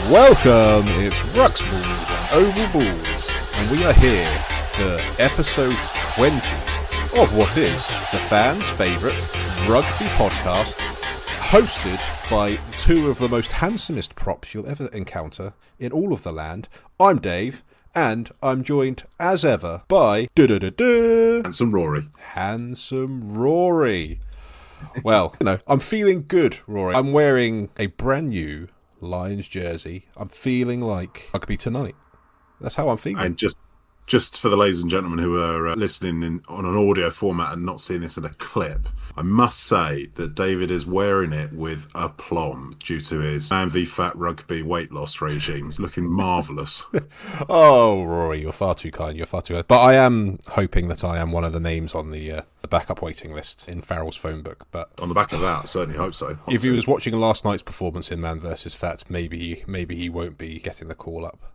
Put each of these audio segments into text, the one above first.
Welcome, it's Ruxballs and Oval Balls, and we are here for episode 20 of what is the fans' favourite rugby podcast, hosted by two of the most handsomest props you'll ever encounter in all of the land. I'm Dave, and I'm joined, as ever, by... Handsome Rory. Handsome Rory. Well, I'm feeling good, Rory. I'm wearing a brand new Lions jersey. I'm feeling like rugby tonight. That's how I'm feeling. And just for the ladies and gentlemen who are listening on an audio format and not seeing this in a clip, I must say that David is wearing it with aplomb due to his man v fat rugby weight loss regime. He's looking marvellous. Oh, Rory, you're far too kind. You're far too kind. But I am hoping that I am one of the names on the backup waiting list in Farrell's phone book. But on the back of that, I certainly hope so. If he was watching last night's performance in Man vs Fat, maybe he won't be getting the call up.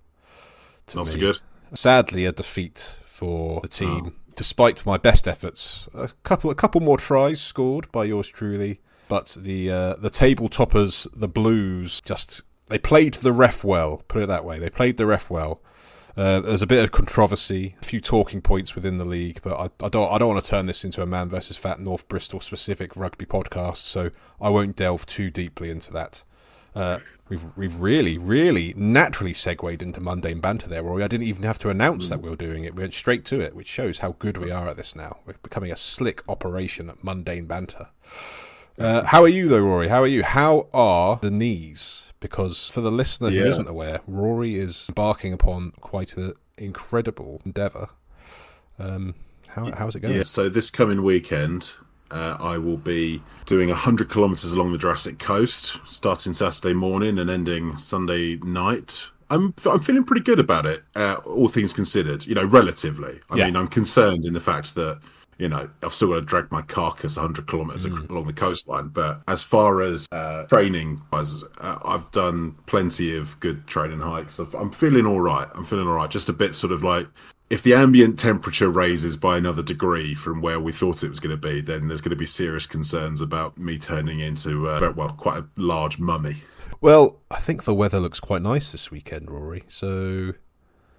Not so good. Sadly, a defeat for the team, despite my best efforts. A couple more tries scored by yours truly, but the table toppers, the Blues, they played the ref well. Put it that way, they played the ref well. There's a bit of controversy, a few talking points within the league, but I don't want to turn this into a Man vs Fat North Bristol specific rugby podcast, so I won't delve too deeply into that. We've really naturally segued into mundane banter there, Rory. I didn't even have to announce that we were doing it. We went straight to it, which shows how good we are at this now. We're becoming a slick operation at mundane banter. How are you, though, Rory? How are you? How are the knees? Because for the listener who isn't aware, Rory is embarking upon quite an incredible endeavour. How's it going? Yeah, so this coming weekend... I will be doing 100 kilometres along the Jurassic Coast, starting Saturday morning and ending Sunday night. I'm feeling pretty good about it, all things considered, relatively. I mean, I'm concerned in the fact that, I've still got to drag my carcass 100 kilometres along the coastline. But as far as training, I've done plenty of good training hikes. I'm feeling all right. Just a bit sort of like, if the ambient temperature raises by another degree from where we thought it was going to be, then there's going to be serious concerns about me turning into, quite a large mummy. Well, I think the weather looks quite nice this weekend, Rory. So...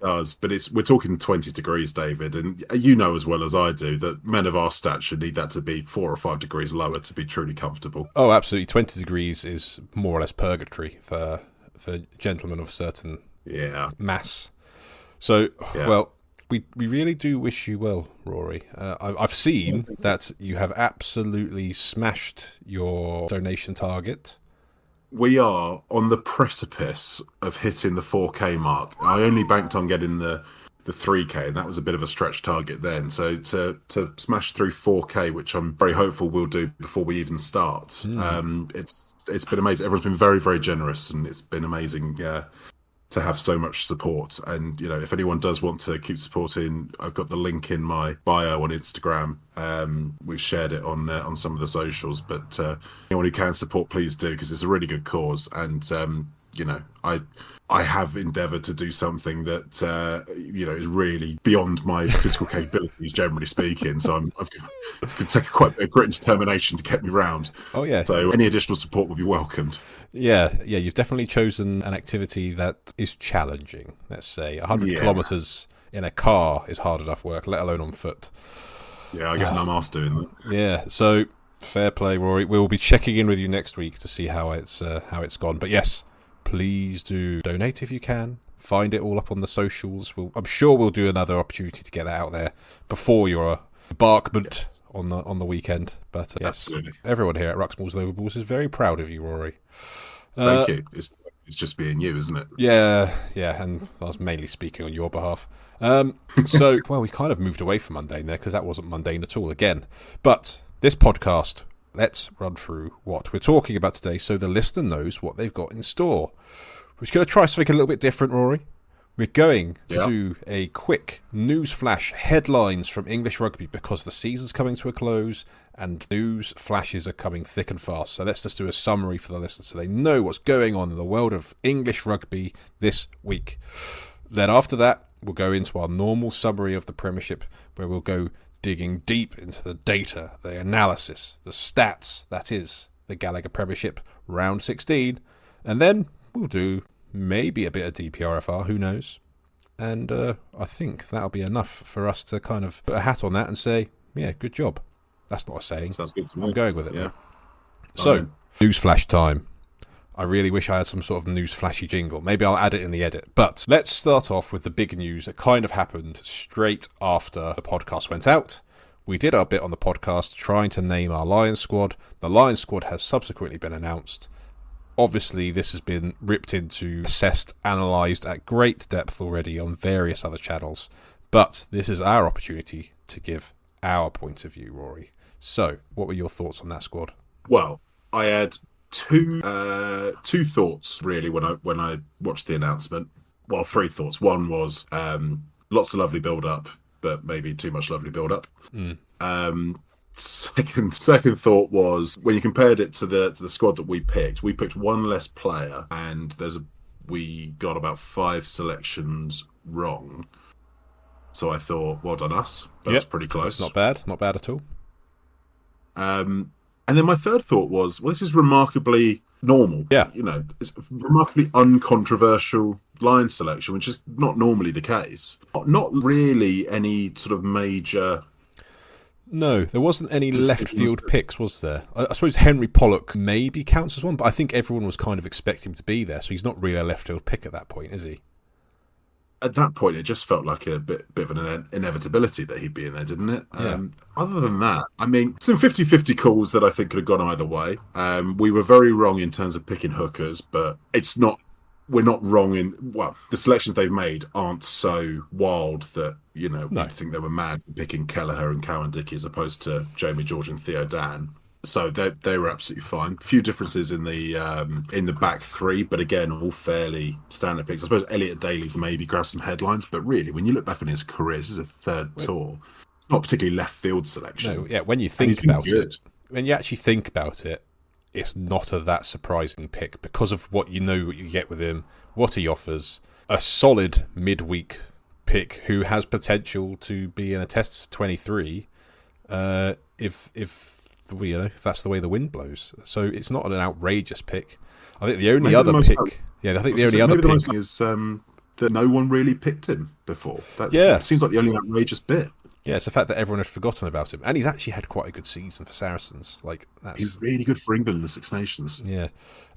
It does, but we're talking 20 degrees, David, and you know as well as I do that men of our stature need that to be 4 or 5 degrees lower to be truly comfortable. Oh, absolutely. 20 degrees is more or less purgatory for gentlemen of certain mass. So, well... We really do wish you well, Rory. I've seen that you have absolutely smashed your donation target. We are on the precipice of hitting the 4K mark. I only banked on getting the 3K, and that was a bit of a stretch target then. So to smash through 4K, which I'm very hopeful we'll do before we even start, it's been amazing. Everyone's been very, very generous, and it's been amazing. To have so much support. And if anyone does want to keep supporting, I've got the link in my bio on Instagram. We've shared it on some of the socials, but anyone who can support, please do, because it's a really good cause. And I have endeavoured to do something that is really beyond my physical capabilities, generally speaking. So it's going to take quite a bit of grit and determination to get me round. Oh yeah. So any additional support would be welcomed. Yeah, you've definitely chosen an activity that is challenging. Let's say 100 kilometres in a car is hard enough work, let alone on foot. Yeah, I get numb ass doing that. Yeah, so fair play, Rory. We'll be checking in with you next week to see how it's gone. But yes, please do donate if you can. Find it all up on the socials. I'm sure we'll do another opportunity to get that out there before your embarkment on the weekend. But yes, everyone here at Ruxballs and Overballs is very proud of you, Rory. Thank you. It's just being you, isn't it? Yeah, and I was mainly speaking on your behalf. So, well, we kind of moved away from mundane there because that wasn't mundane at all again. But this podcast, let's run through what we're talking about today so the listener knows what they've got in store. We're going to try something a little bit different, Rory. We're going to do a quick news flash headlines from English rugby because the season's coming to a close and news flashes are coming thick and fast. So let's just do a summary for the listeners so they know what's going on in the world of English rugby this week. Then after that, we'll go into our normal summary of the Premiership where we'll go digging deep into the data, the analysis, the stats, that is the Gallagher Premiership round 16. And then we'll do maybe a bit of DPRFR, who knows? And I think that'll be enough for us to kind of put a hat on that and say, yeah, good job. That's not a saying. Sounds good to me. I'm going with it. Yeah. So, newsflash time. I really wish I had some sort of news flashy jingle. Maybe I'll add it in the edit. But let's start off with the big news that kind of happened straight after the podcast went out. We did our bit on the podcast trying to name our Lions squad. The Lions squad has subsequently been announced. Obviously, this has been ripped into, assessed, analysed at great depth already on various other channels. But this is our opportunity to give our point of view, Rory. So, what were your thoughts on that squad? Well, I had two thoughts really when I watched the announcement. Well, three thoughts. One was lots of lovely build up, but maybe too much lovely build up. Second thought was when you compared it to the squad that we picked one less player, and we got about 5 selections wrong. So I thought, well done us. That was pretty close. Not bad at all. And then my third thought was, well, this is remarkably normal. Yeah. It's remarkably uncontroversial line selection, which is not normally the case. Not really any sort of major... No, there wasn't any left field picks, was there? I suppose Henry Pollock maybe counts as one, but I think everyone was kind of expecting him to be there, so he's not really a left field pick at that point, is he? At that point, it just felt like a bit of an inevitability that he'd be in there, didn't it? Yeah. Other than that, I mean, some 50-50 calls that I think could have gone either way. We were very wrong in terms of picking hookers, but we're not wrong in... Well, the selections they've made aren't so wild that, we'd think they were mad for picking Kelleher and Cowan Dickey as opposed to Jamie George and Theo Dan. So they were absolutely fine. A few differences in the back three, but again, all fairly standard picks. I suppose Elliot Daly's maybe grabbed some headlines, but really, when you look back on his career, this is a third tour. It's not particularly left field selection. No, yeah. When you think about it, when you actually think about it, it's not that surprising pick because of what you get with him, what he offers. A solid midweek pick who has potential to be in a Test 23 if that's the way the wind blows. So it's not an outrageous pick. I think the only other pick... is that no one really picked him before. That seems like the only outrageous bit. Yeah, it's the fact that everyone had forgotten about him. And he's actually had quite a good season for Saracens. He's really good for England in the Six Nations. Yeah.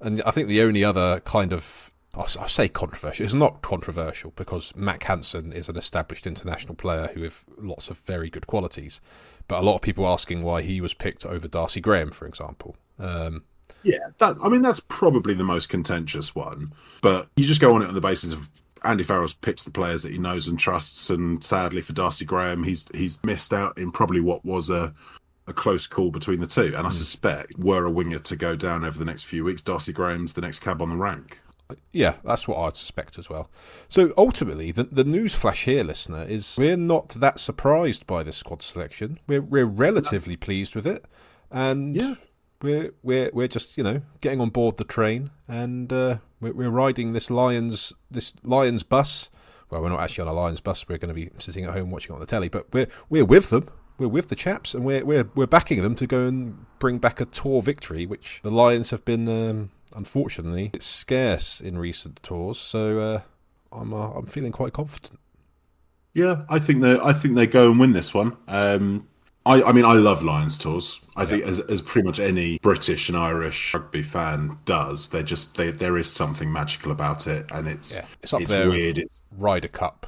And I think the only other kind of... I'll say controversial. It's not controversial because Mac Hansen is an established international player who has lots of very good qualities. But a lot of people asking why he was picked over Darcy Graham, for example. That's probably the most contentious one. But you just go on it on the basis of Andy Farrell's picked the players that he knows and trusts, and sadly for Darcy Graham, he's missed out in probably what was a close call between the two. And I suspect were a winger to go down over the next few weeks, Darcy Graham's the next cab on the rank. Yeah, that's what I'd suspect as well. So ultimately, the news flash here, listener, is we're not that surprised by this squad selection. We're relatively pleased with it, and we're just getting on board the train, and we're riding this Lions bus. Well, we're not actually on a Lions bus. We're going to be sitting at home watching it on the telly, but we're with them. We're with the chaps, and we're backing them to go and bring back a tour victory, which the Lions have been. Unfortunately, it's scarce in recent tours, so I'm feeling quite confident. Yeah, I think they go and win this one. I love Lions tours. I think as pretty much any British and Irish rugby fan does, there is something magical about it, and it's up there weird. It's Ryder Cup.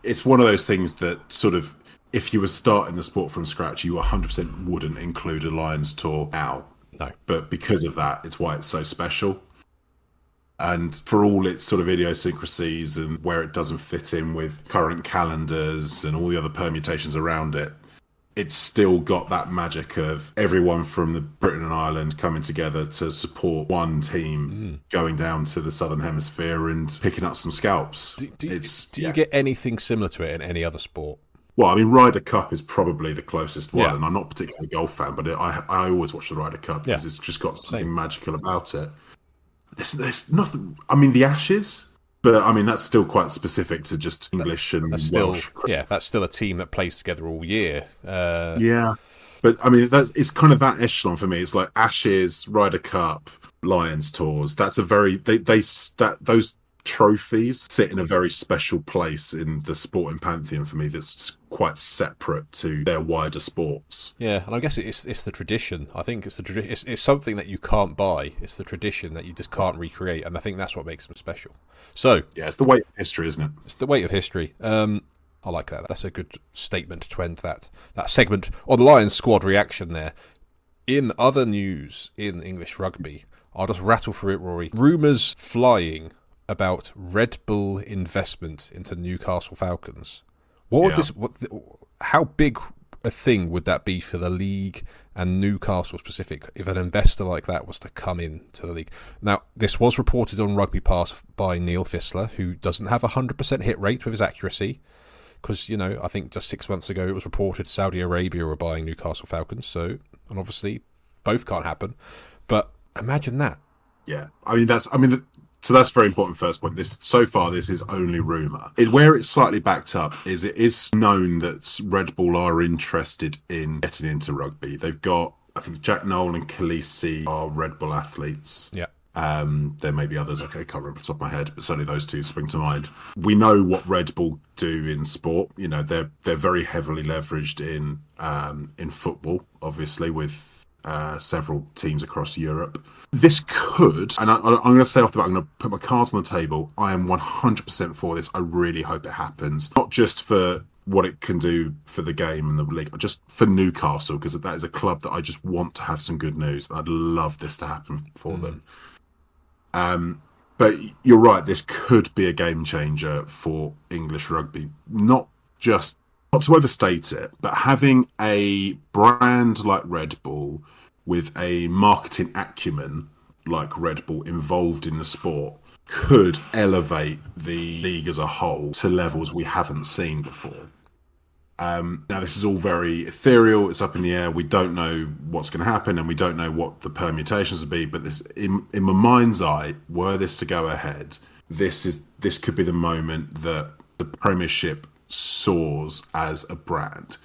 It's one of those things that sort of, if you were starting the sport from scratch, you 100% wouldn't include a Lions tour now. No. But because of that, it's why it's so special. And for all its sort of idiosyncrasies and where it doesn't fit in with current calendars and all the other permutations around it, it's still got that magic of everyone from the Britain and Ireland coming together to support one team going down to the Southern Hemisphere and picking up some scalps. Do you get anything similar to it in any other sport? Well, I mean, Ryder Cup is probably the closest one, Yeah. and I'm not particularly a golf fan, but I always watch the Ryder Cup because it's just got something magical about it. There's nothing. I mean, the Ashes, but I mean that's still quite specific to just English and Welsh. That's still a team that plays together all year. But I mean, it's kind of that echelon for me. It's like Ashes, Ryder Cup, Lions tours. That's a very that those trophies sit in a very special place in the sporting pantheon for me. That's quite separate to their wider sports. Yeah, and I guess it's the tradition. I think it's the it's something that you can't buy. It's the tradition that you just can't recreate, and I think that's what makes them special. So yeah, it's the weight of history, isn't it? It's the weight of history. I like that. That's a good statement to end that segment on the Lions squad reaction there. In other news in English rugby, I'll just rattle through it, Rory. Rumours flying about Red Bull investment into Newcastle Falcons. How big a thing would that be for the league and Newcastle specific if an investor like that was to come into the league? Now, this was reported on Rugby Pass by Neil Fissler, who doesn't have a 100% hit rate with his accuracy. Because, I think just 6 months ago it was reported Saudi Arabia were buying Newcastle Falcons. And obviously both can't happen. But imagine that. Yeah, so that's a very important first point. This is only rumour. Where it's slightly backed up is it is known that Red Bull are interested in getting into rugby. They've got, I think, Jack Noel and Khaleesi are Red Bull athletes. Yeah. There may be others. Okay, I can't remember off the top of my head, but certainly those two spring to mind. We know what Red Bull do in sport. They're very heavily leveraged in football, obviously, with several teams across Europe. This could, and I'm going to say off the bat, I'm going to put my cards on the table. I am 100% for this. I really hope it happens. Not just for what it can do for the game and the league, just for Newcastle, because that is a club that I just want to have some good news. I'd love this to happen for them. But you're right, this could be a game changer for English rugby. Not to overstate it, but having a brand like Red Bull with a marketing acumen like Red Bull involved in the sport could elevate the league as a whole to levels we haven't seen before. Now, this is all very ethereal. It's up in the air. We don't know what's going to happen, and we don't know what the permutations will be. But this, in my mind's eye, were this to go ahead, this could be the moment that the Premiership soars as a brand,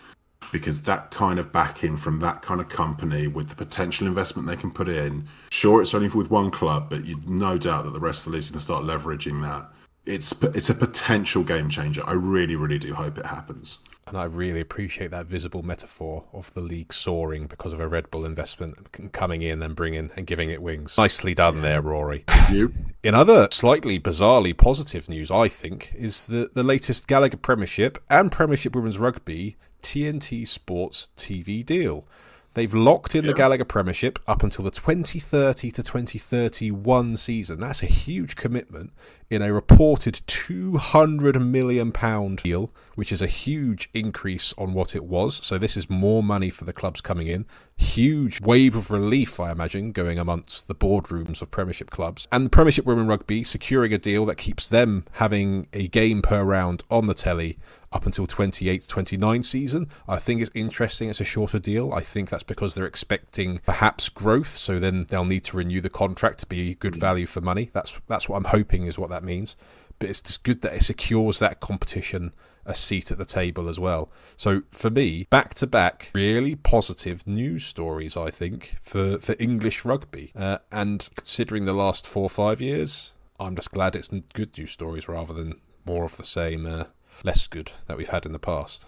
because that kind of backing from that kind of company with the potential investment they can put in. Sure, it's only with one club, but you've no doubt that the rest of the league's going to start leveraging that. It's a potential game changer. I really, really do hope it happens. And I really appreciate that visible metaphor of the league soaring because of a Red Bull investment coming in and bringing and giving it wings. Nicely done there, Rory. You. In other slightly bizarrely positive news, I think, is the latest Gallagher Premiership and Premiership Women's Rugby TNT Sports TV deal. They've locked in the Gallagher Premiership up until the 2030 to 2031 season. That's a huge commitment in a reported £200 million deal, which is a huge increase on what it was. So this is more money for the clubs coming in. Huge wave of relief, I imagine, going amongst the boardrooms of Premiership clubs. And the Premiership Women Rugby securing a deal that keeps them having a game per round on the telly up until 28-29 season. I think it's interesting it's a shorter deal. I think that's because they're expecting perhaps growth, so then they'll need to renew the contract to be good value for money. That's what I'm hoping is what that means. But it's just good that it secures that competition a seat at the table as well. So for me, back-to-back really positive news stories, I think, for English rugby. And considering the last 4 or 5 years, I'm just glad it's good news stories rather than more of the same less good that we've had in the past.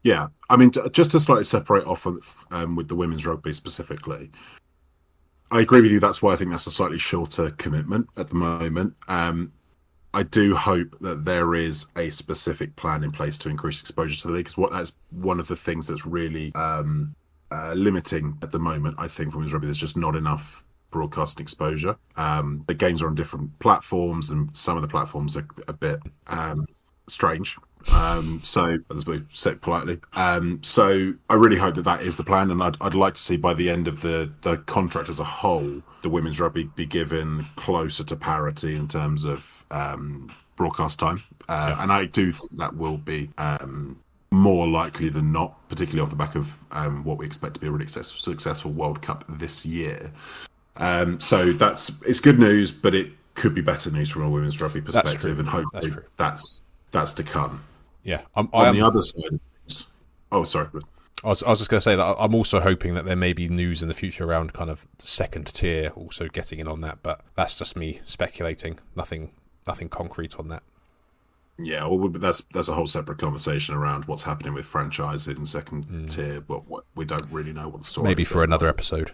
Yeah, I mean, just to slightly separate off with the women's rugby specifically, I agree with you. That's why I think that's a slightly shorter commitment at the moment. I do hope that there is a specific plan in place to increase exposure to the league, because that's one of the things that's really limiting at the moment, I think, for women's rugby. There's just not enough broadcasting exposure. The games are on different platforms, and some of the platforms are a bit strange. So as we say it politely. So I really hope that is the plan, and I'd like to see by the end of the contract as a whole, the women's rugby be given closer to parity in terms of broadcast time. And I do think that will be more likely than not, particularly off the back of what we expect to be a really successful World Cup this year. So it's good news, but it could be better news from a women's rugby perspective, and hopefully that's to come. Yeah, on the other side. Oh, sorry. I was just going to say that I'm also hoping that there may be news in the future around kind of second tier also getting in on that, but that's just me speculating. Nothing concrete on that. Yeah, well, that's a whole separate conversation around what's happening with franchising and second tier. But what we don't really know what the story. Maybe for another episode.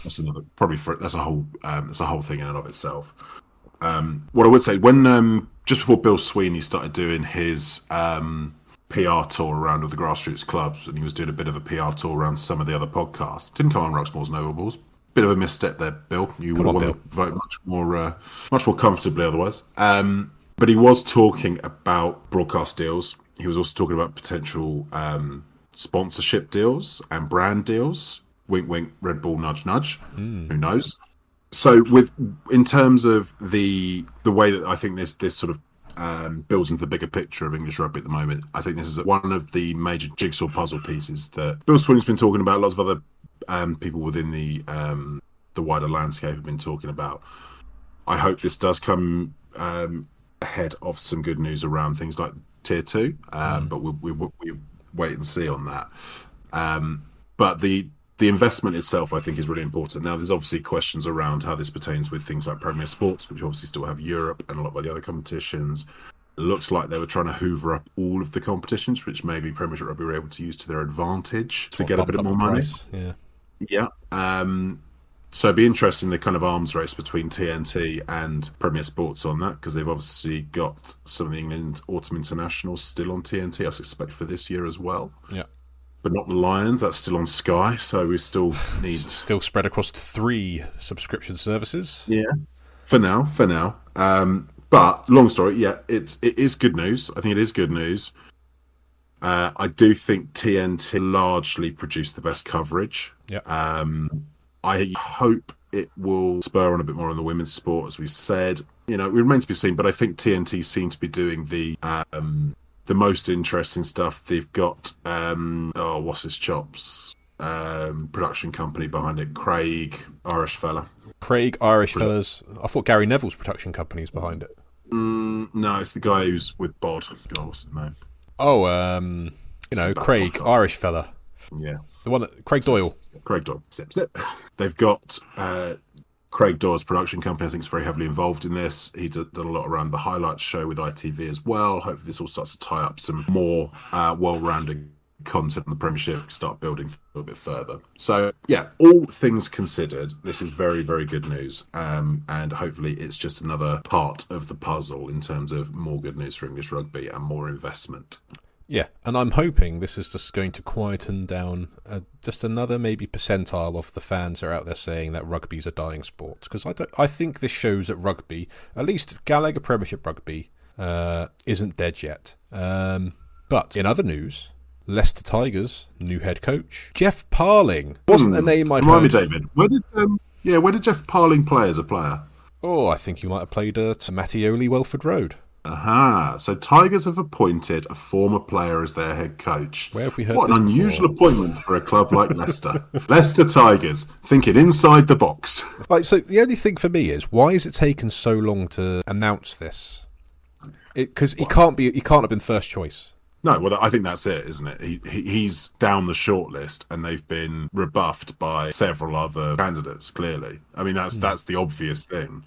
That's a whole thing in and of itself. What I would say, when just before Bill Sweeney started doing his PR tour around all the grassroots clubs, and he was doing a bit of a PR tour around some of the other podcasts. Didn't come on Ruxmore's Novables. Bit of a misstep there, Bill. You would have won the vote much more comfortably otherwise. But he was talking about broadcast deals. He was also talking about potential sponsorship deals and brand deals. Wink, wink, Red Bull, nudge, nudge. Who knows? So, in terms of the way that I think this sort of builds into the bigger picture of English rugby at the moment, I think this is one of the major jigsaw puzzle pieces that Bill Sweeney's been talking about. Lots of other people within the wider landscape have been talking about. I hope this does come ahead of some good news around things like Tier 2, but we'll wait and see on that. But the investment itself, I think, is really important. Now, there's obviously questions around how this pertains with things like Premier Sports, which obviously still have Europe and a lot of the other competitions. It looks like they were trying to hoover up all of the competitions, which maybe Premiership Rugby were able to use to their advantage to get a bit more money. Yeah. So it'd be interesting, the kind of arms race between TNT and Premier Sports on that, because they've obviously got some of the England Autumn Internationals still on TNT, I suspect, for this year as well. Yeah. But not the Lions, that's still on Sky, so we still need... Still spread across 3 subscription services. Yeah, for now. But, long story, yeah, it is good news. I think it is good news. I do think TNT largely produced the best coverage. Yeah. I hope it will spur on a bit more on the women's sport, as we said. You know, it remains to be seen, but I think TNT seem to be doing the most interesting stuff. They've got what's his chops production company behind it, Craig Irish fellas. I thought Gary Neville's production company is behind it. No, it's the guy who's with Bod. God, what's his name? Craig podcast. Irish fella. Yeah, the one that Craig Doyle. Snip. They've got Craig Doyle's production company. I think is very heavily involved in this. He's done a lot around the highlights show with ITV as well. Hopefully this all starts to tie up some more well-rounded content in the Premiership, start building a little bit further. So yeah, all things considered, this is very, very good news, and hopefully it's just another part of the puzzle in terms of more good news for English rugby and more investment. Yeah, and I'm hoping this is just going to quieten down just another maybe percentile of the fans who are out there saying that rugby's a dying sport. Because I think this shows that rugby, at least Gallagher Premiership rugby, isn't dead yet. But in other news, Leicester Tigers new head coach Jeff Parling wasn't a name I'd heard. Remind me, David. Where did Jeff Parling play as a player? Oh, I think he might have played at Mattioli, Welford Road. Aha! So Tigers have appointed a former player as their head coach. Where have we heard What this an unusual before? appointment for a club like Leicester. Leicester Tigers, thinking inside the box. So the only thing for me is, why has it taken so long to announce this? Because he can't have been first choice. No, well, I think that's it, isn't it? He's down the shortlist, and they've been rebuffed by several other candidates. Clearly, I mean that's the obvious thing.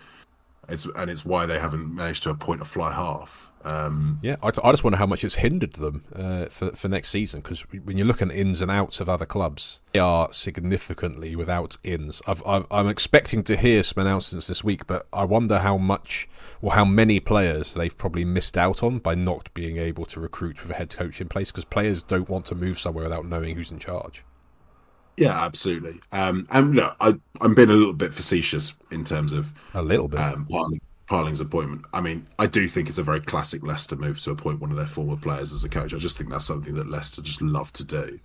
It's why they haven't managed to appoint a fly half. I just wonder how much it's hindered them for next season, because when you're looking at ins and outs of other clubs, they are significantly without ins. I'm expecting to hear some announcements this week, but I wonder how much or how many players they've probably missed out on by not being able to recruit with a head coach in place, because players don't want to move somewhere without knowing who's in charge. Yeah, absolutely. And look, I'm being a little bit facetious in terms of a little bit Parling's appointment. I mean, I do think it's a very classic Leicester move to appoint one of their former players as a coach. I just think that's something that Leicester just love to do.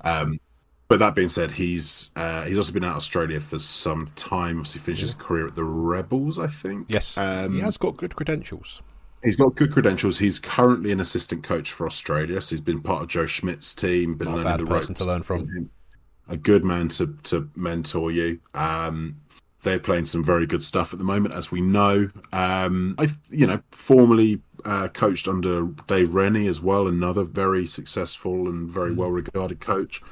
But that being said, he's also been out of Australia for some time. Obviously, finished his career at the Rebels, I think. Yes, he has got good credentials. He's got good credentials. He's currently an assistant coach for Australia, so he's been part of Joe Schmidt's team. Been Not a bad person to learn from. A good man to mentor you. They're playing some very good stuff at the moment, as we know. Formerly coached under Dave Rennie as well, another very successful and very well-regarded coach.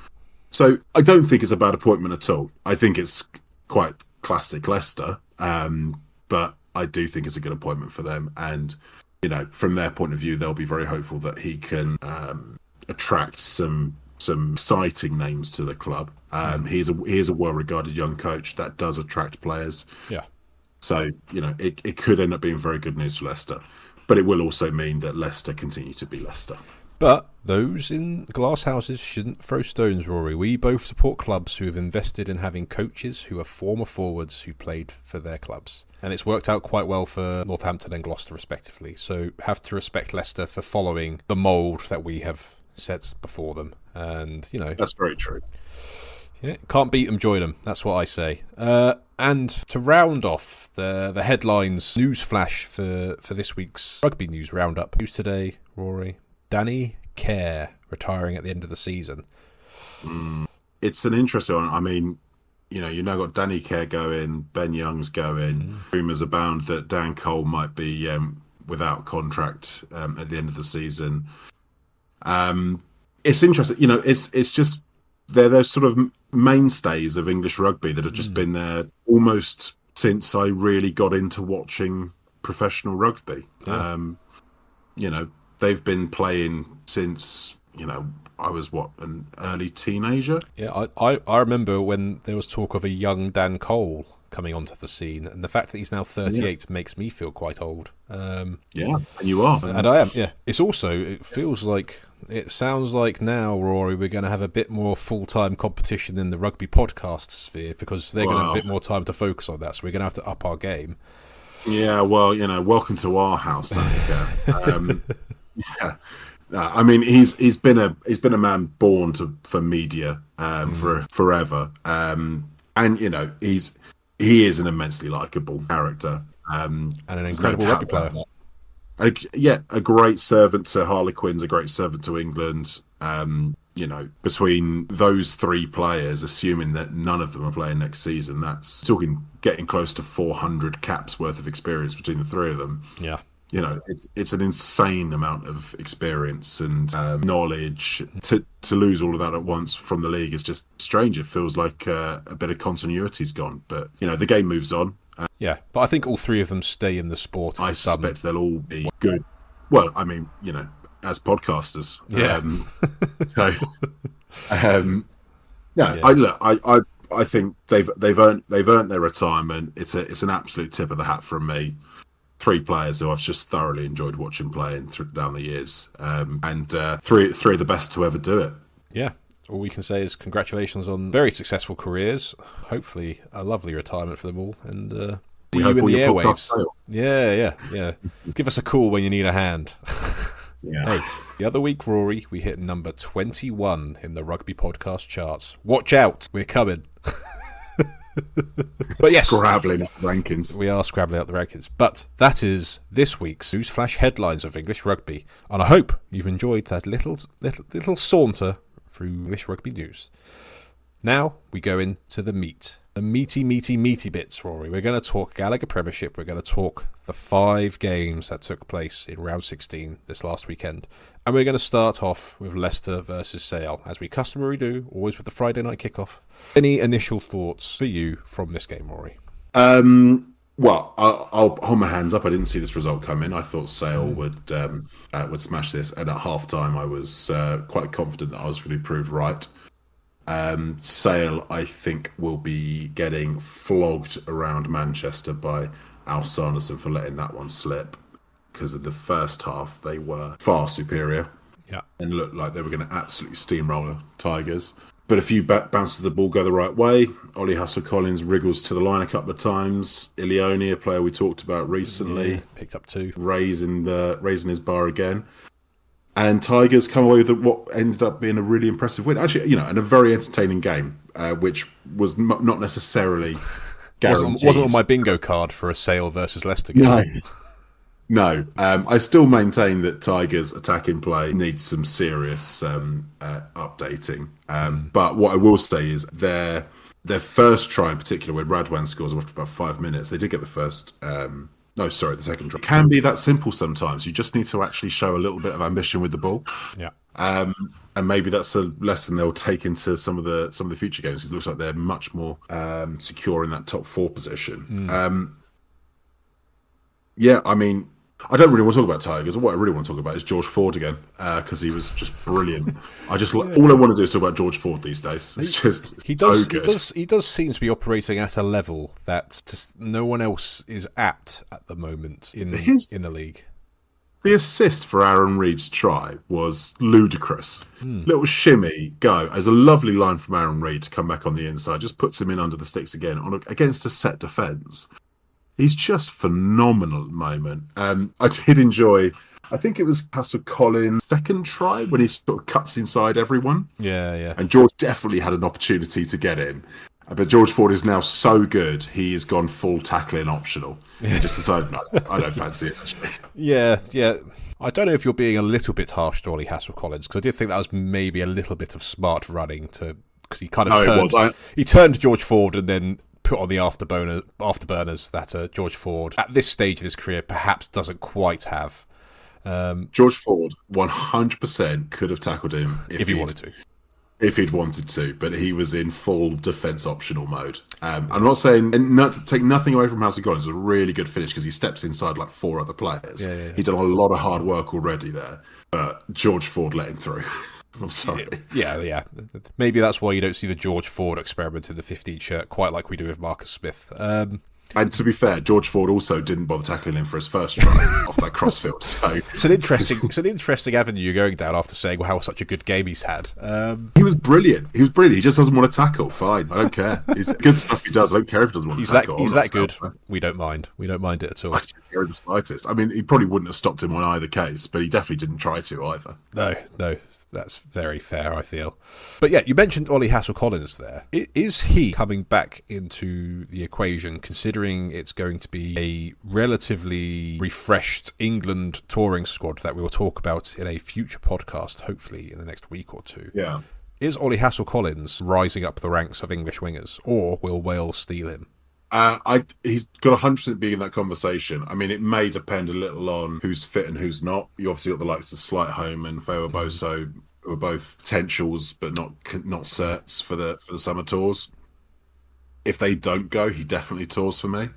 So I don't think it's a bad appointment at all. I think it's quite classic Leicester, but I do think it's a good appointment for them. And, from their point of view, they'll be very hopeful that he can attract some exciting names to the club. He is a well-regarded young coach that does attract players. Yeah. So, it could end up being very good news for Leicester. But it will also mean that Leicester continue to be Leicester. But those in glass houses shouldn't throw stones, Rory. We both support clubs who have invested in having coaches who are former forwards who played for their clubs. And it's worked out quite well for Northampton and Gloucester, respectively. So have to respect Leicester for following the mould that we have set before them. And, That's very true. Yeah, can't beat them, join them. That's what I say. And to round off the headlines, news flash for this week's rugby news roundup. News today, Rory. Danny Care retiring at the end of the season. It's an interesting one. I mean, got Danny Care going, Ben Young's going. Rumours abound that Dan Cole might be without contract at the end of the season. It's interesting. It's just they're sort of mainstays of English rugby that have just been there almost since I really got into watching professional rugby. Yeah. They've been playing since, I was, an early teenager? Yeah, I remember when there was talk of a young Dan Cole coming onto the scene, and the fact that he's now 38 makes me feel quite old. Yeah, and you are. And I am, yeah. It sounds like now, Rory, we're going to have a bit more full-time competition in the rugby podcast sphere because they're going to have a bit more time to focus on that, so we're going to have to up our game. Yeah, well, welcome to our house, Danica. Yeah, I mean he's been a man born for media for forever, and he is an immensely likable character and an incredible rugby player. A great servant to Harlequins, a great servant to England. Between those three players, assuming that none of them are playing next season, that's talking getting close to 400 caps worth of experience between the three of them. Yeah. It's an insane amount of experience and knowledge. To lose all of that at once from the league is just strange. It feels like a bit of continuity's gone. But, the game moves on. Yeah, but I think all three of them stay in the sport. I suspect they'll all be good. Well, I mean, as podcasters. Yeah. I think they've earned their retirement. It's an absolute tip of the hat from me. Three players who I've just thoroughly enjoyed watching playing down the years, and three of the best to ever do it. Yeah, all we can say is congratulations on very successful careers. Hopefully, a lovely retirement for them all, and see you in the airwaves. Yeah. Give us a call when you need a hand. Yeah. Hey, the other week, Rory, we hit number 21 in the rugby podcast charts. Watch out, we're coming. But yes, scrabbling up the rankings. We are scrabbling up the rankings. But that is this week's newsflash headlines of English rugby, and I hope you've enjoyed that little saunter through English rugby news. Now we go into the meat. The meaty bits, Rory. We're going to talk Gallagher Premiership. We're going to talk the 5 games that took place in round 16 this last weekend. And we're going to start off with Leicester versus Sale, as we customarily do, always with the Friday night kickoff. Any initial thoughts for you from this game, Rory? Well, I'll hold my hands up. I didn't see this result coming. I thought Sale would smash this. And at half-time, I was quite confident that I was going to be proved right. Sale, I think, will be getting flogged around Manchester by Al Sanderson for letting that one slip, because in the first half they were far superior, and looked like they were going to absolutely steamroller Tigers. But a few bounces of the ball go the right way. Ollie Hassel-Collins wriggles to the line a couple of times. Ilioni, a player we talked about recently, picked up 2, raising his bar again. And Tigers come away with what ended up being a really impressive win. Actually, and a very entertaining game, which was not necessarily guaranteed. Wasn't on my bingo card for a Sale versus Leicester game. No. I still maintain that Tigers' attacking play needs some serious updating. But what I will say is their first try in particular, when Radwan scores after about 5 minutes, they did get the first No, sorry, the second try. It can be that simple sometimes. You just need to actually show a little bit of ambition with the ball. Yeah. And maybe that's a lesson they'll take into some of the future games. It looks like they're much more secure in that top 4 position. Yeah, I mean, I don't really want to talk about Tigers. What I really want to talk about is George Ford again, because he was just brilliant. All I want to do is talk about George Ford these days. It's just so good. He does seem to be operating at a level that just no one else is at the moment in the league. The assist for Aaron Reid's try was ludicrous. Little shimmy, go. There's a lovely line from Aaron Reid to come back on the inside. Just puts him in under the sticks again against a set defence. He's just phenomenal at the moment. I did enjoy, I think it was Pastor Collins' second try when he sort of cuts inside everyone. Yeah. And George definitely had an opportunity to get him. But George Ford is now so good, he has gone full tackling optional. He just decided, no, I don't fancy it, actually. Yeah. I don't know if you're being a little bit harsh to Ollie Hassel-Collins, because I did think that was maybe a little bit of smart running, because he kind of he turned to George Ford and then put on the afterburners that George Ford, at this stage of his career, perhaps doesn't quite have. George Ford 100% could have tackled him if he wanted to. If he'd wanted to, but he was in full defence optional mode. I'm not saying, and take nothing away from Hassel Collins, it's a really good finish because he steps inside like 4 other players. Yeah. He's done a lot of hard work already there, but George Ford let him through. I'm sorry. Yeah. Maybe that's why you don't see the George Ford experiment in the 15 shirt quite like we do with Marcus Smith. And to be fair, George Ford also didn't bother tackling him for his first try off that crossfield. So it's an interesting avenue you're going down after saying how such a good game he's had. He was brilliant. He just doesn't want to tackle. Fine, I don't care. It's good stuff he does. I don't care if he doesn't want to tackle. He's that good. We don't mind. We don't mind it at all. I don't care in the slightest. I mean, he probably wouldn't have stopped him on either case, but he definitely didn't try to either. No. That's very fair, I feel. But yeah, you mentioned Ollie Hassel-Collins there. Is he coming back into the equation, considering it's going to be a relatively refreshed England touring squad that we will talk about in a future podcast, hopefully in the next week or two? Yeah. Is Ollie Hassel-Collins rising up the ranks of English wingers, or will Wales steal him? He's got 100% being in that conversation. I mean, it may depend a little on who's fit and who's not. You obviously got the likes of Slightholme and Feo Boso, who are both potentials but not certs for the summer tours. If they don't go, he definitely tours for me.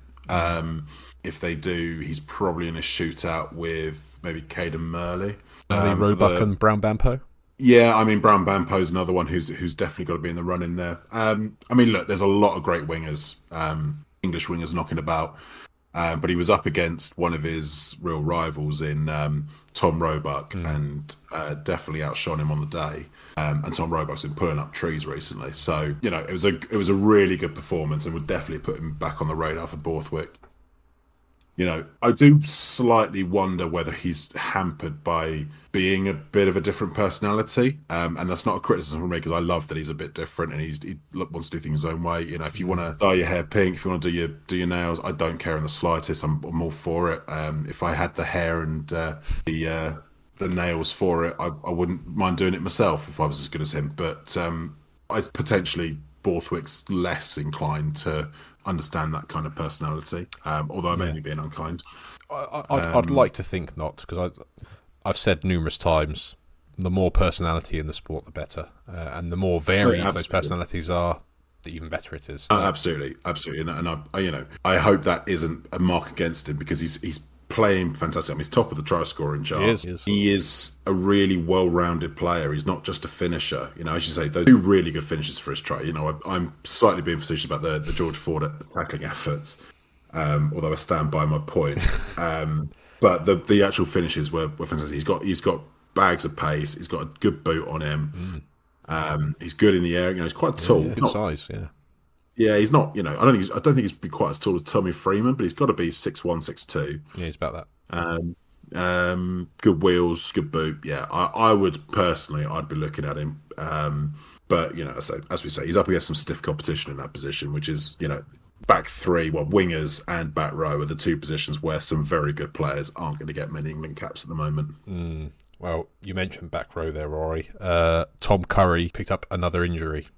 If they do, he's probably in a shootout with maybe Caden Murley, Roebuck and Brown Bampo. Yeah, I mean, Brown Bampo's another one who's definitely got to be in the running there. I mean, look, there's a lot of great wingers, English wingers knocking about, but he was up against one of his real rivals in Tom Roebuck, and definitely outshone him on the day. And Tom Roebuck's been pulling up trees recently, so it was a really good performance, and would definitely put him back on the radar for Borthwick. I do slightly wonder whether he's hampered by being a bit of a different personality. And that's not a criticism from me, because I love that he's a bit different and he wants to do things his own way. If you want to dye your hair pink, if you want to do your nails, I don't care in the slightest. I'm all for it. If I had the hair and the nails for it, I wouldn't mind doing it myself if I was as good as him. But I potentially Borthwick's less inclined to understand that kind of personality, although I'm only being unkind. I'd like to think not, because I've said numerous times, the more personality in the sport, the better, and the more varied those personalities are, the even better it is. Absolutely, and I hope that isn't a mark against him, because he's playing fantastic. I mean, he's top of the try scoring chart. He is a really well-rounded player. He's not just a finisher. As you say, those 2 really good finishes for his try. I'm slightly being facetious about the George Ford tackling efforts, although I stand by my point. But the actual finishes were fantastic. He's got bags of pace. He's got a good boot on him. He's good in the air. He's quite tall. Good size. Yeah. Yeah, he's not. I don't think he's been quite as tall as Tommy Freeman, but he's got to be 6'1", 6'2". Yeah, he's about that. Good wheels, good boot. Yeah, I would personally, I'd be looking at him. But as we say, he's up against some stiff competition in that position, which is back 3, wingers and back row are the 2 positions where some very good players aren't going to get many England caps at the moment. Well, you mentioned back row there, Rory. Tom Curry picked up another injury.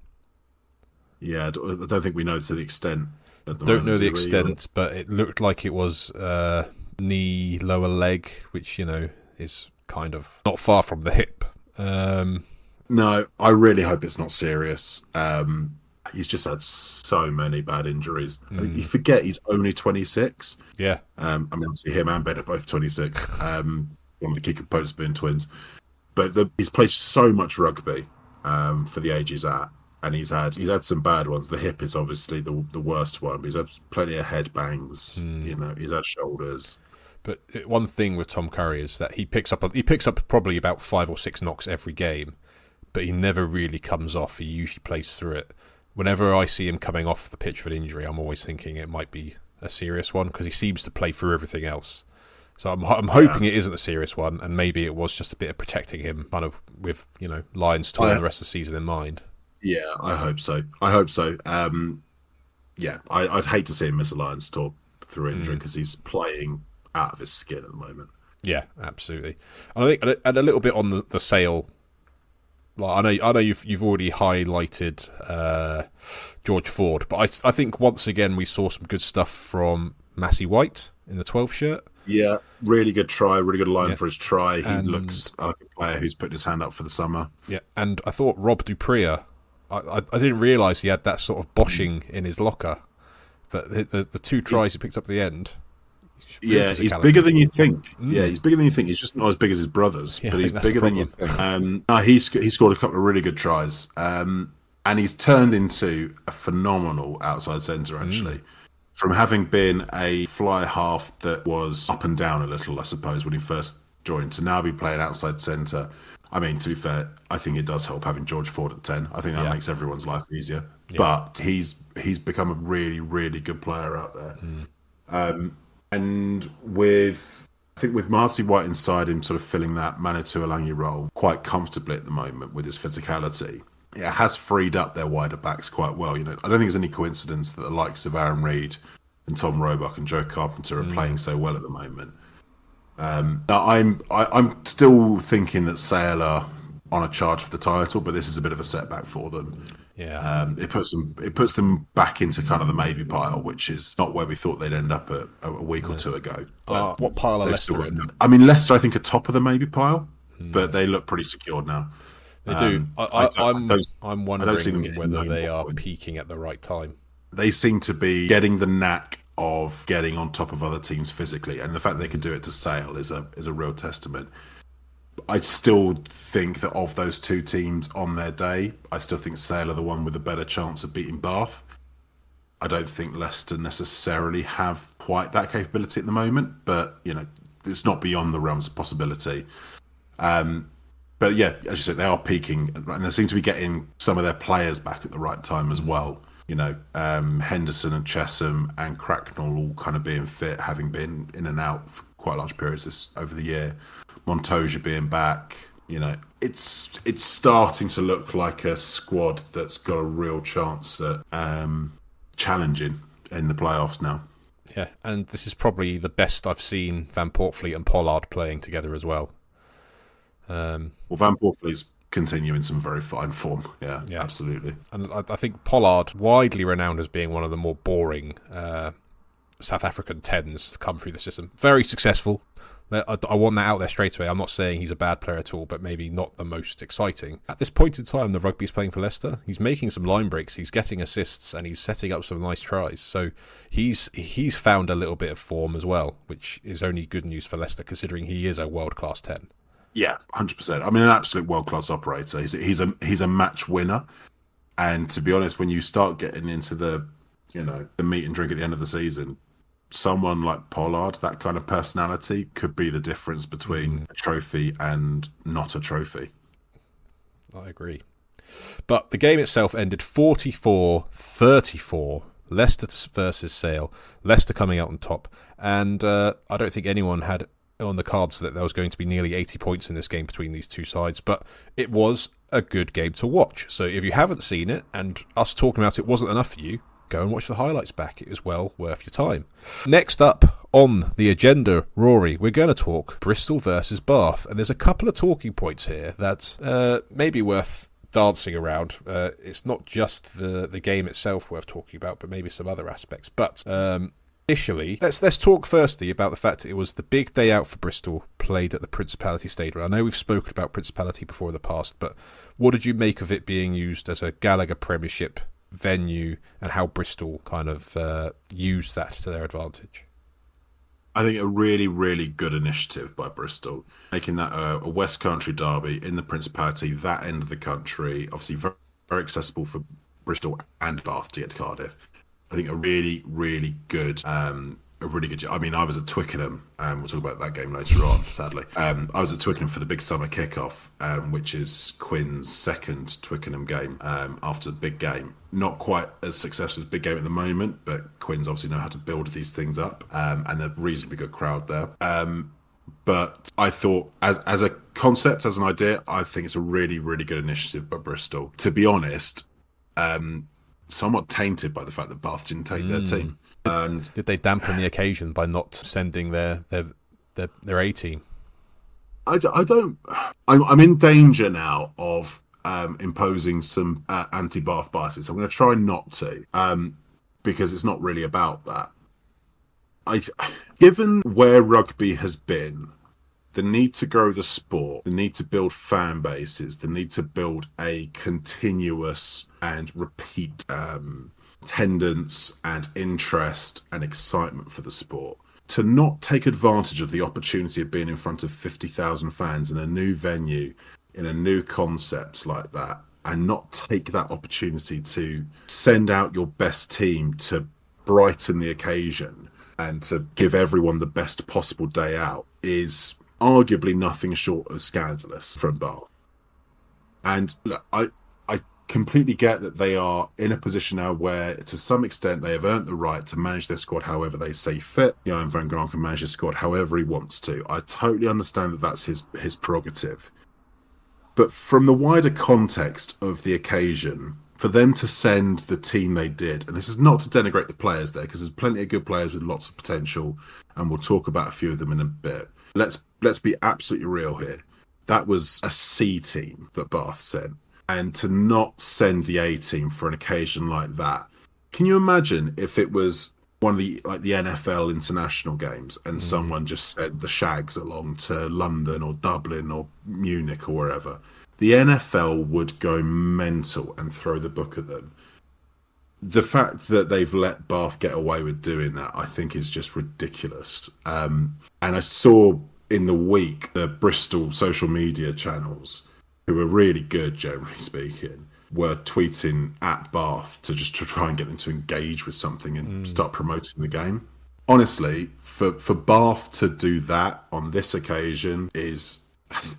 Yeah, I don't think we know to the extent. at the Don't moment. know the extent, but it looked like it was knee, lower leg, which, is kind of not far from the hip. No, I really hope it's not serious. He's just had so many bad injuries. You forget he's only 26. Yeah. Obviously him and Ben are both 26. One of the key components being twins. But he's played so much rugby for the age he's at. And he's had some bad ones. The hip is obviously the worst one. But he's had plenty of head bangs. He's had shoulders. But one thing with Tom Curry is that he picks up probably about 5 or 6 knocks every game, but he never really comes off. He usually plays through it. Whenever I see him coming off the pitch for an injury, I'm always thinking it might be a serious one because he seems to play through everything else. So I'm hoping it isn't a serious one, and maybe it was just a bit of protecting him, kind of with Lions tour and the rest of the season in mind. Yeah, I hope so. I'd hate to see him miss a Lions tour through injury because he's playing out of his skin at the moment. Yeah, absolutely. And I think, and a little bit on the sale. Like I know you've already highlighted George Ford, but I think once again we saw some good stuff from Massey White in the 12 shirt. Yeah, really good try, really good line for his try. He looks like a player who's putting his hand up for the summer. Yeah, and I thought Rob Duprea, I didn't realise he had that sort of boshing in his locker, but the 2 tries he picked up at the end. Yeah, he's bigger than you think. Yeah, he's bigger than you think. He's just not as big as his brothers, but he's bigger than you think. He scored a couple of really good tries, and he's turned into a phenomenal outside centre, actually. From having been a fly half that was up and down a little, I suppose, when he first joined, to now be playing outside centre. I mean, to be fair, I think it does help having George Ford at 10. I think that makes everyone's life easier. Yeah. But he's become a really, really good player out there. And with Massey White inside him sort of filling that Manitou Alangi role quite comfortably at the moment with his physicality, it has freed up their wider backs quite well. I don't think it's any coincidence that the likes of Aaron Reid and Tom Roebuck and Joe Carpenter are playing so well at the moment. I'm still thinking that Sale are on a charge for the title, but this is a bit of a setback for them. Yeah, it puts them back into kind of the maybe pile, which is not where we thought they'd end up a week or two ago. What pile are Leicester in? I mean, Leicester, I think, are top of the maybe pile, but they look pretty secured now. They do. I'm wondering whether they are peaking at the right time. They seem to be getting the knack of getting on top of other teams physically, and the fact they can do it to Sale is a real testament. I still think that of those 2 teams on their day, I still think Sale are the one with a better chance of beating Bath. I don't think Leicester necessarily have quite that capability at the moment, but it's not beyond the realms of possibility. But yeah, as you said, they are peaking, and they seem to be getting some of their players back at the right time as well. Henderson and Chesham and Cracknell all kind of being fit, having been in and out for quite large periods over the year. Montoya being back, it's starting to look like a squad that's got a real chance at challenging in the playoffs now. Yeah, and this is probably the best I've seen Van Portfleet and Pollard playing together as well. Van Portfleet's continuing some very fine form. Yeah, absolutely. And I think Pollard, widely renowned as being one of the more boring South African 10s to come through the system. Very successful. I want that out there straight away. I'm not saying he's a bad player at all, but maybe not the most exciting. At this point in time, the Rugby's playing for Leicester. He's making some line breaks, he's getting assists, and he's setting up some nice tries. So he's found a little bit of form as well, which is only good news for Leicester, considering he is a world-class 10. Yeah, 100%. I mean, an absolute world-class operator. He's a match winner. And to be honest, when you start getting into the meat and drink at the end of the season, someone like Pollard, that kind of personality, could be the difference between a trophy and not a trophy. I agree. But the game itself ended 44-34. Leicester versus Sale. Leicester coming out on top. And I don't think anyone had on the cards that there was going to be nearly 80 points in this game between these two sides. But it was a good game to watch. So if you haven't seen it, and us talking about it wasn't enough for you, go and watch the highlights back. It is well worth your time. Next up on the agenda, Rory, we're going to talk Bristol versus Bath. And there's a couple of talking points here that may be worth dancing around. It's not just the game itself worth talking about, but maybe some other aspects. But initially, let's talk firstly about the fact that it was the big day out for Bristol, played at the Principality Stadium. I know we've spoken about Principality before in the past, but what did you make of it being used as a Gallagher Premiership venue, and how Bristol kind of used that to their advantage? I think a really, really good initiative by Bristol, making that a West Country derby in the Principality, that end of the country, obviously very, very accessible for Bristol and Bath to get to Cardiff. I think a really, really good, I mean, I was at Twickenham, we'll talk about that game later on, sadly. I was at Twickenham for the big summer kickoff, which is Quinn's second Twickenham game after the big game. Not quite as successful as big game at the moment, but Quinn's obviously know how to build these things up, and a reasonably good crowd there. But I thought, as a concept, as an idea, I think it's a really, really good initiative by Bristol. To be honest, somewhat tainted by the fact that Bath didn't take their team. And did they dampen the occasion by not sending their A team? I'm in danger now of imposing some anti-Bath biases. I'm going to try not to, because it's not really about that. Given where rugby has been, the need to grow the sport, the need to build fan bases, the need to build a continuous and repeat attendance and interest and excitement for the sport, to not take advantage of the opportunity of being in front of 50,000 fans in a new venue, in a new concept like that, and not take that opportunity to send out your best team to brighten the occasion and to give everyone the best possible day out, is arguably nothing short of scandalous from Bath. And look, I completely get that they are in a position now where, to some extent, they have earned the right to manage their squad however they see fit. Johan van Graan can manage his squad however he wants to. I totally understand that that's his prerogative. But from the wider context of the occasion, for them to send the team they did, and this is not to denigrate the players there, because there's plenty of good players with lots of potential, and we'll talk about a few of them in a bit. Let's be absolutely real here. That was a C team that Bath sent. And to not send the A team for an occasion like that, can you imagine if it was one of the NFL international games and someone just sent the Shags along to London or Dublin or Munich or wherever? The NFL would go mental and throw the book at them. The fact that they've let Bath get away with doing that, I think, is just ridiculous. And I saw in the week the Bristol social media channels, who are really good, generally speaking, were tweeting at Bath to try and get them to engage with something and start promoting the game. Honestly, for Bath to do that on this occasion is,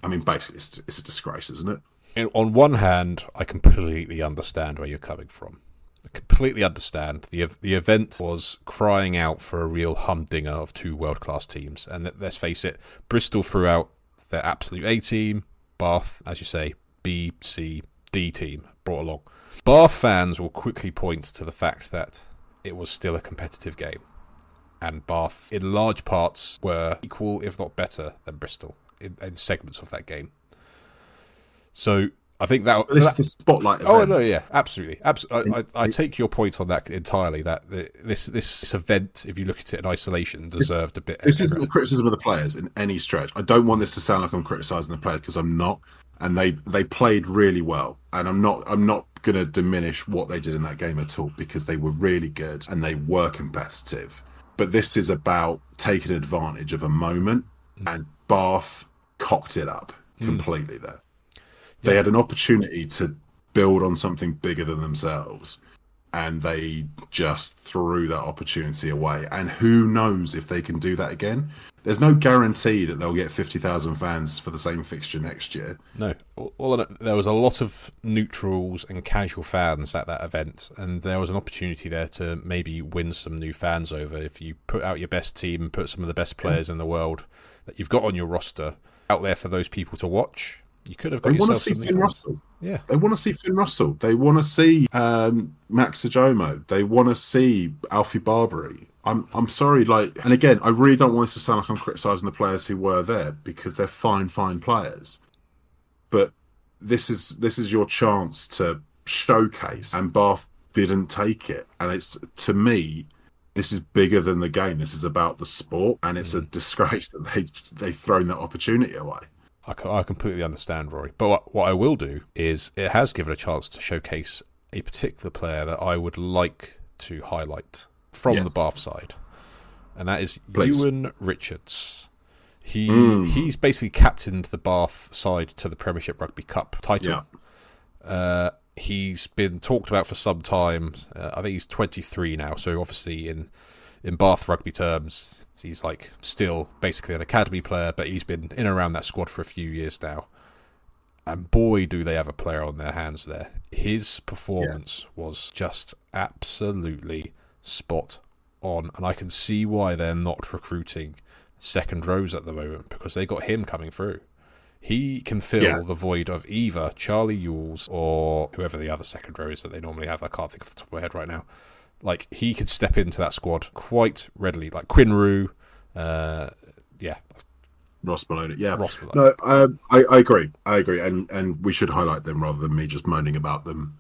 I mean, basically, it's a disgrace, isn't it? And on one hand, I completely understand where you're coming from. I completely understand. The event was crying out for a real humdinger of two world-class teams. And let's face it, Bristol threw out their absolute A team. Bath, as you say, B, C, D team brought along. Bath fans will quickly point to the fact that it was still a competitive game. And Bath, in large parts, were equal, if not better, than Bristol in segments of that game. So I think that this is the spotlight event. Oh no, yeah, absolutely. I take your point on that entirely. That this event, if you look at it in isolation, deserved a bit. This isn't a criticism of the players in any stretch. I don't want this to sound like I'm criticising the players, because I'm not. And they played really well. And I'm not going to diminish what they did in that game at all, because they were really good and they were competitive. But this is about taking advantage of a moment, and Bath cocked it up completely there. They had an opportunity to build on something bigger than themselves, and they just threw that opportunity away. And who knows if they can do that again? There's no guarantee that they'll get 50,000 fans for the same fixture next year. No. There was a lot of neutrals and casual fans at that event, and there was an opportunity there to maybe win some new fans over. If you put out your best team and put some of the best players in the world that you've got on your roster out there for those people to watch, you could have got yourself some new fans. Russell. Yeah. They want to see Finn Russell. They want to see Max Ajomo. They want to see Alfie Barbary. I'm sorry, and again, I really don't want this to sound like I'm criticising the players who were there, because they're fine players. But this is your chance to showcase, and Bath didn't take it. And it's, to me, this is bigger than the game. This is about the sport, and it's a disgrace that they've thrown that opportunity away. I completely understand, Rory. But what I will do is it has given a chance to showcase a particular player that I would like to highlight from the Bath side, and that is Ewan Richards. He's basically captained the Bath side to the Premiership Rugby Cup title. Yeah. He's been talked about for some time. I think he's 23 now, so obviously in Bath rugby terms, he's like still basically an academy player, but he's been in and around that squad for a few years now. And boy, do they have a player on their hands there. His performance was just absolutely spot on, and I can see why they're not recruiting second rows at the moment, because they got him coming through. He can fill the void of either Charlie Ewells or whoever the other second row is that they normally have. I can't think of the top of my head right now. Like, he could step into that squad quite readily. Like Quinn Rue, Ross Maloney. Ross Maloney. No, I agree. And we should highlight them rather than me just moaning about them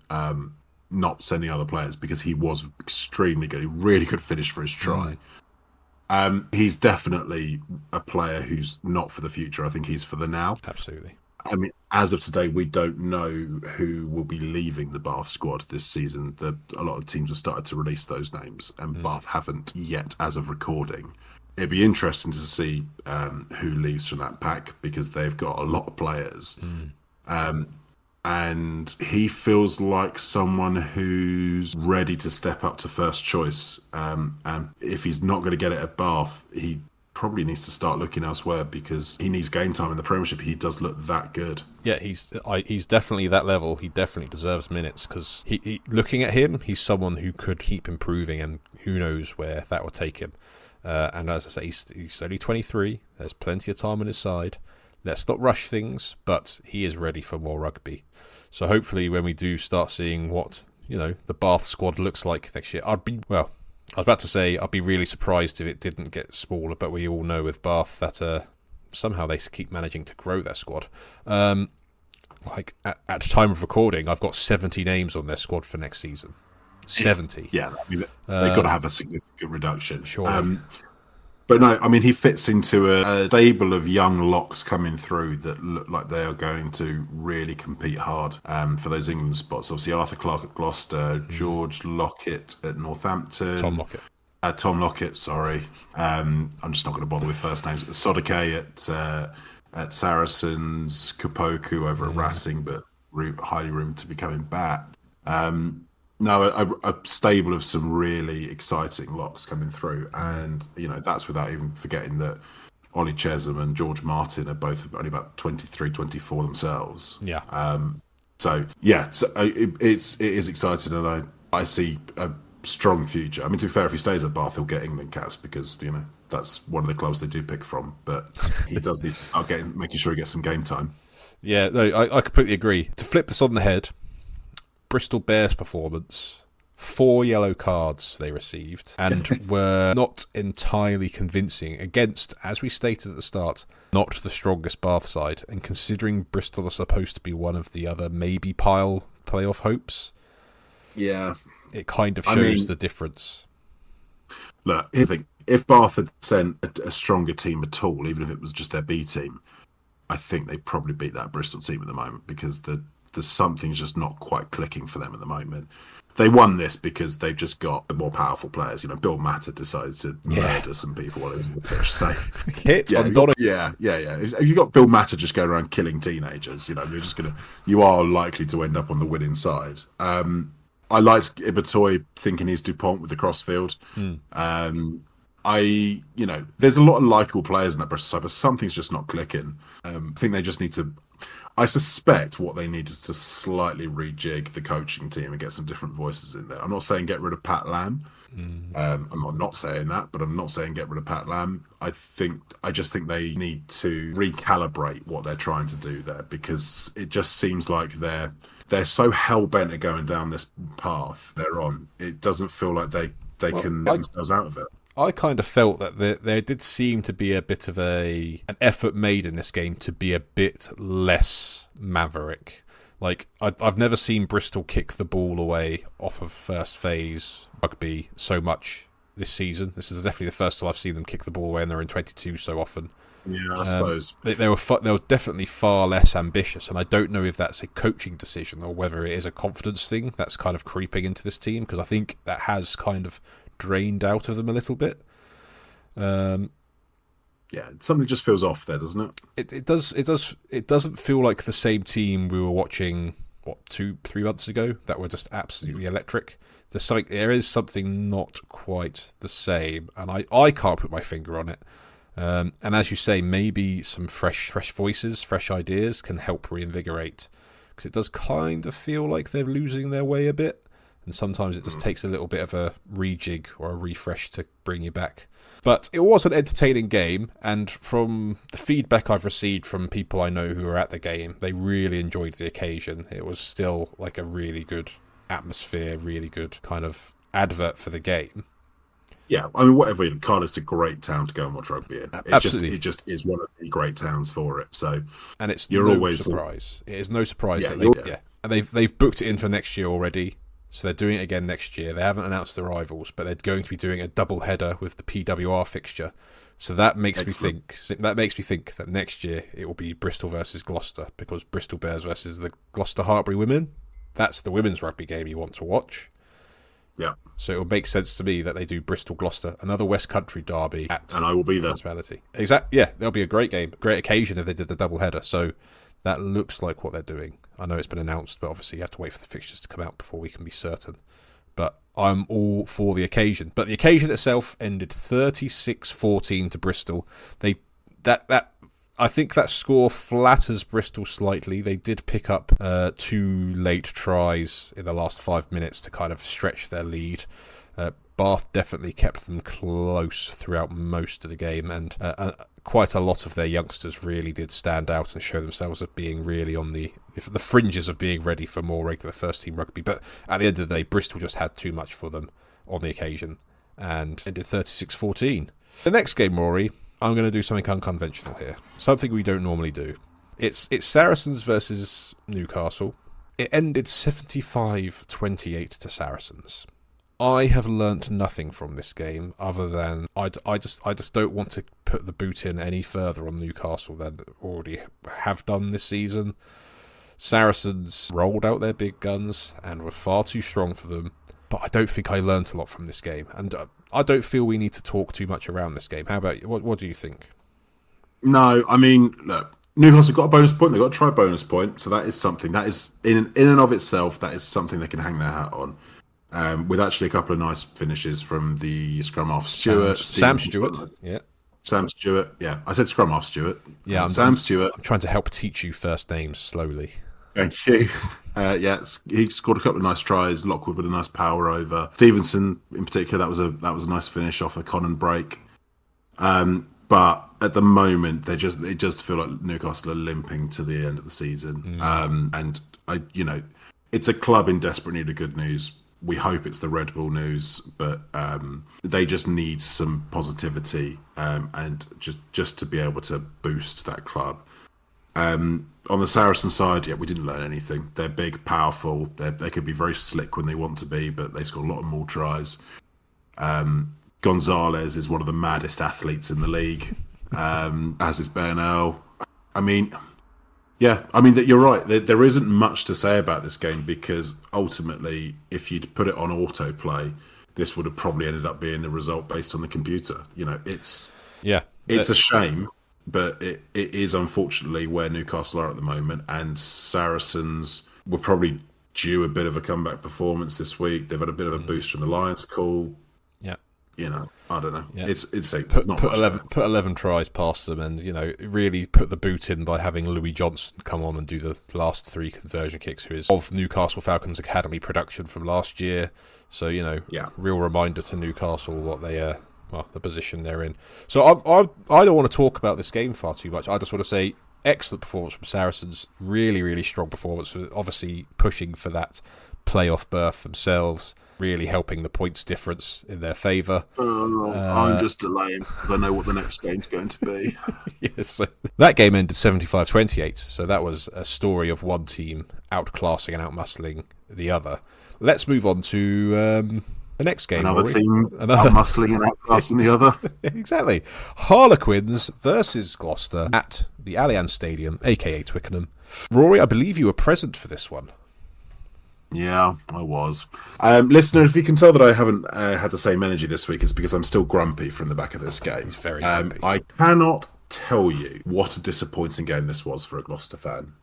not sending other players, because he was extremely good. He really could finish for his try. He's definitely a player who's not for the future. I think he's for the now. Absolutely. I mean, as of today, we don't know who will be leaving the Bath squad this season. A lot of teams have started to release those names, and Bath haven't yet as of recording. It'd be interesting to see who leaves from that pack, because they've got a lot of players. And he feels like someone who's ready to step up to first choice. And if he's not going to get it at Bath, he probably needs to start looking elsewhere, because he needs game time in the Premiership. He does look that good. Yeah, he's definitely that level. He definitely deserves minutes, because he looking at him, he's someone who could keep improving, and who knows where that will take him. And as I say, he's only 23. There's plenty of time on his side. Let's not rush things, but he is ready for more rugby. So hopefully when we do start seeing what, the Bath squad looks like next year, I'd be really surprised if it didn't get smaller, but we all know with Bath that somehow they keep managing to grow their squad. Like at the time of recording, I've got 70 names on their squad for next season. 70. Yeah, I mean, they've got to have a significant reduction. Sure. But no, I mean, he fits into a stable of young locks coming through that look like they are going to really compete hard for those England spots. Obviously, Arthur Clarke at Gloucester, George Lockett at Northampton. Tom Lockett, sorry. I'm just not going to bother with first names. Sodike at Saracens, Kapoku over at Racing, but highly rumoured to be coming back. A stable of some really exciting locks coming through, and that's without even forgetting that Ollie Chesham and George Martin are both only about 23, 24 themselves. Yeah. It is exciting, and I see a strong future. I mean, to be fair, if he stays at Bath, he'll get England caps, because that's one of the clubs they do pick from. But he does need to start making sure he gets some game time. Yeah, no, I completely agree. To flip this on the head, Bristol Bears performance, 4 yellow cards they received, and were not entirely convincing against, as we stated at the start, not the strongest Bath side. And considering Bristol are supposed to be one of the other maybe pile playoff hopes, it kind of shows the difference. Look, if Bath had sent a stronger team at all, even if it was just their B team, I think they probably beat that Bristol team at the moment, because something's just not quite clicking for them at the moment. They won this because they've just got the more powerful players. Bill Matter decided to murder some people while he was on the pitch. So if you got Bill Matter just going around killing teenagers, you are likely to end up on the winning side. I liked Ibatoy thinking he's DuPont with the crossfield. There's a lot of likeable players in that Bristol side, but something's just not clicking. I think they just need to. I suspect what they need is to slightly rejig the coaching team and get some different voices in there. I'm not saying get rid of Pat Lam. I'm not saying that, but I'm not saying get rid of Pat Lam. I just think they need to recalibrate what they're trying to do there, because it just seems like they're so hell-bent at going down this path they're on. It doesn't feel like they can let themselves out of it. I kind of felt that there did seem to be a bit of an effort made in this game to be a bit less maverick. Like, I've never seen Bristol kick the ball away off of first phase rugby so much this season. This is definitely the first time I've seen them kick the ball away, and they're in 22 so often. Yeah, I suppose. They were definitely far less ambitious, and I don't know if that's a coaching decision or whether it is a confidence thing that's kind of creeping into this team, because I think that has kind of drained out of them a little bit. Yeah, something just feels off there, doesn't it? It does. It doesn't feel like the same team we were watching 2-3 months ago that were just absolutely electric. There is something not quite the same, and I can't put my finger on it. And as you say, maybe some fresh voices, fresh ideas can help reinvigorate, because it does kind of feel like they're losing their way a bit, and sometimes it just takes a little bit of a rejig or a refresh to bring you back. But it was an entertaining game, and from the feedback I've received from people I know who were at the game, they really enjoyed the occasion. It was still like a really good atmosphere, really good kind of advert for the game. Yeah, I mean, whatever. Cardiff's a great town to go and watch rugby in. Absolutely. It just is one of the great towns for it. So, and it's you're no always surprise. It is no surprise and they've booked it in for next year already. So they're doing it again next year. They haven't announced the rivals, but they're going to be doing a double header with the PWR fixture. So that makes me think that next year it will be Bristol versus Gloucester, because Bristol Bears versus the Gloucester Hartbury women. That's the women's rugby game you want to watch. Yeah. So it would make sense to me that they do Bristol Gloucester, another West Country derby, and I will be there. Exactly. Yeah, there'll be a great game, great occasion if they did the double header. So that looks like what they're doing. I know it's been announced, but obviously you have to wait for the fixtures to come out before we can be certain. But I'm all for the occasion. But the occasion itself ended 36-14 to Bristol. I think that score flatters Bristol slightly. They did pick up 2 late tries in the last 5 minutes to kind of stretch their lead. Bath definitely kept them close throughout most of the game, and quite a lot of their youngsters really did stand out and show themselves as being really on the fringes of being ready for more regular first-team rugby. But at the end of the day, Bristol just had too much for them on the occasion and ended 36-14. The next game, Rory, I'm going to do something unconventional here. Something we don't normally do. It's Saracens versus Newcastle. It ended 75-28 to Saracens. I have learnt nothing from this game other than I just don't want to put the boot in any further on Newcastle than already have done this season. Saracens rolled out their big guns and were far too strong for them, but I don't think I learnt a lot from this game, and I don't feel we need to talk too much around this game. How about you? What do you think? No, I mean, look, Newcastle got a bonus point. They've got a try bonus point, so that is something. That is, in and of itself, that is something they can hang their hat on. With actually a couple of nice finishes from the scrum half Stewart. Sam Stewart. Yeah. Sam Stewart. Yeah. I said scrum half Stewart. Yeah. Sam Stewart. I'm trying to help teach you first names slowly. Thank you. Yeah, he scored a couple of nice tries. Lockwood with a nice power over. Stevenson, in particular, that was a nice finish off a Conan break. But at the moment, it just feel like Newcastle are limping to the end of the season. And it's a club in desperate need of good news. We hope it's the Red Bull news, but they just need some positivity and just to be able to boost that club. On the Saracen side, yeah, we didn't learn anything. They're big, powerful. They could be very slick when they want to be, but they score a lot of more tries. Gonzalez is one of the maddest athletes in the league, as is Bernal. You're right. There isn't much to say about this game, because ultimately, if you'd put it on autoplay, this would have probably ended up being the result based on the computer. It's a shame, but it is unfortunately where Newcastle are at the moment, and Saracens were probably due a bit of a comeback performance this week. They've had a bit of a boost from the Lions call. Yeah. I don't know. Yeah. It's not put much 11 tries past them, and really put the boot in by having Louis Johnson come on and do the last 3 conversion kicks, who is of Newcastle Falcons Academy production from last year. So real reminder to Newcastle what they the position they're in. So I don't want to talk about this game far too much. I just want to say excellent performance from Saracens. Really, really strong performance. Obviously pushing for that playoff berth themselves. Really helping the points difference in their favour. I'm just delaying because I know what the next game's going to be. Yes, so that game ended 75-28, so that was a story of one team outclassing and outmuscling the other. Let's move on to the next game. Another Rory. team outmuscling and outclassing the other. Exactly. Harlequins versus Gloucester at the Allianz Stadium, aka Twickenham. Rory, I believe you were present for this one. Yeah, I was. Listener, if you can tell that I haven't had the same energy this week, it's because I'm still grumpy from the back of this game. He's very grumpy. I cannot tell you what a disappointing game this was for a Gloucester fan.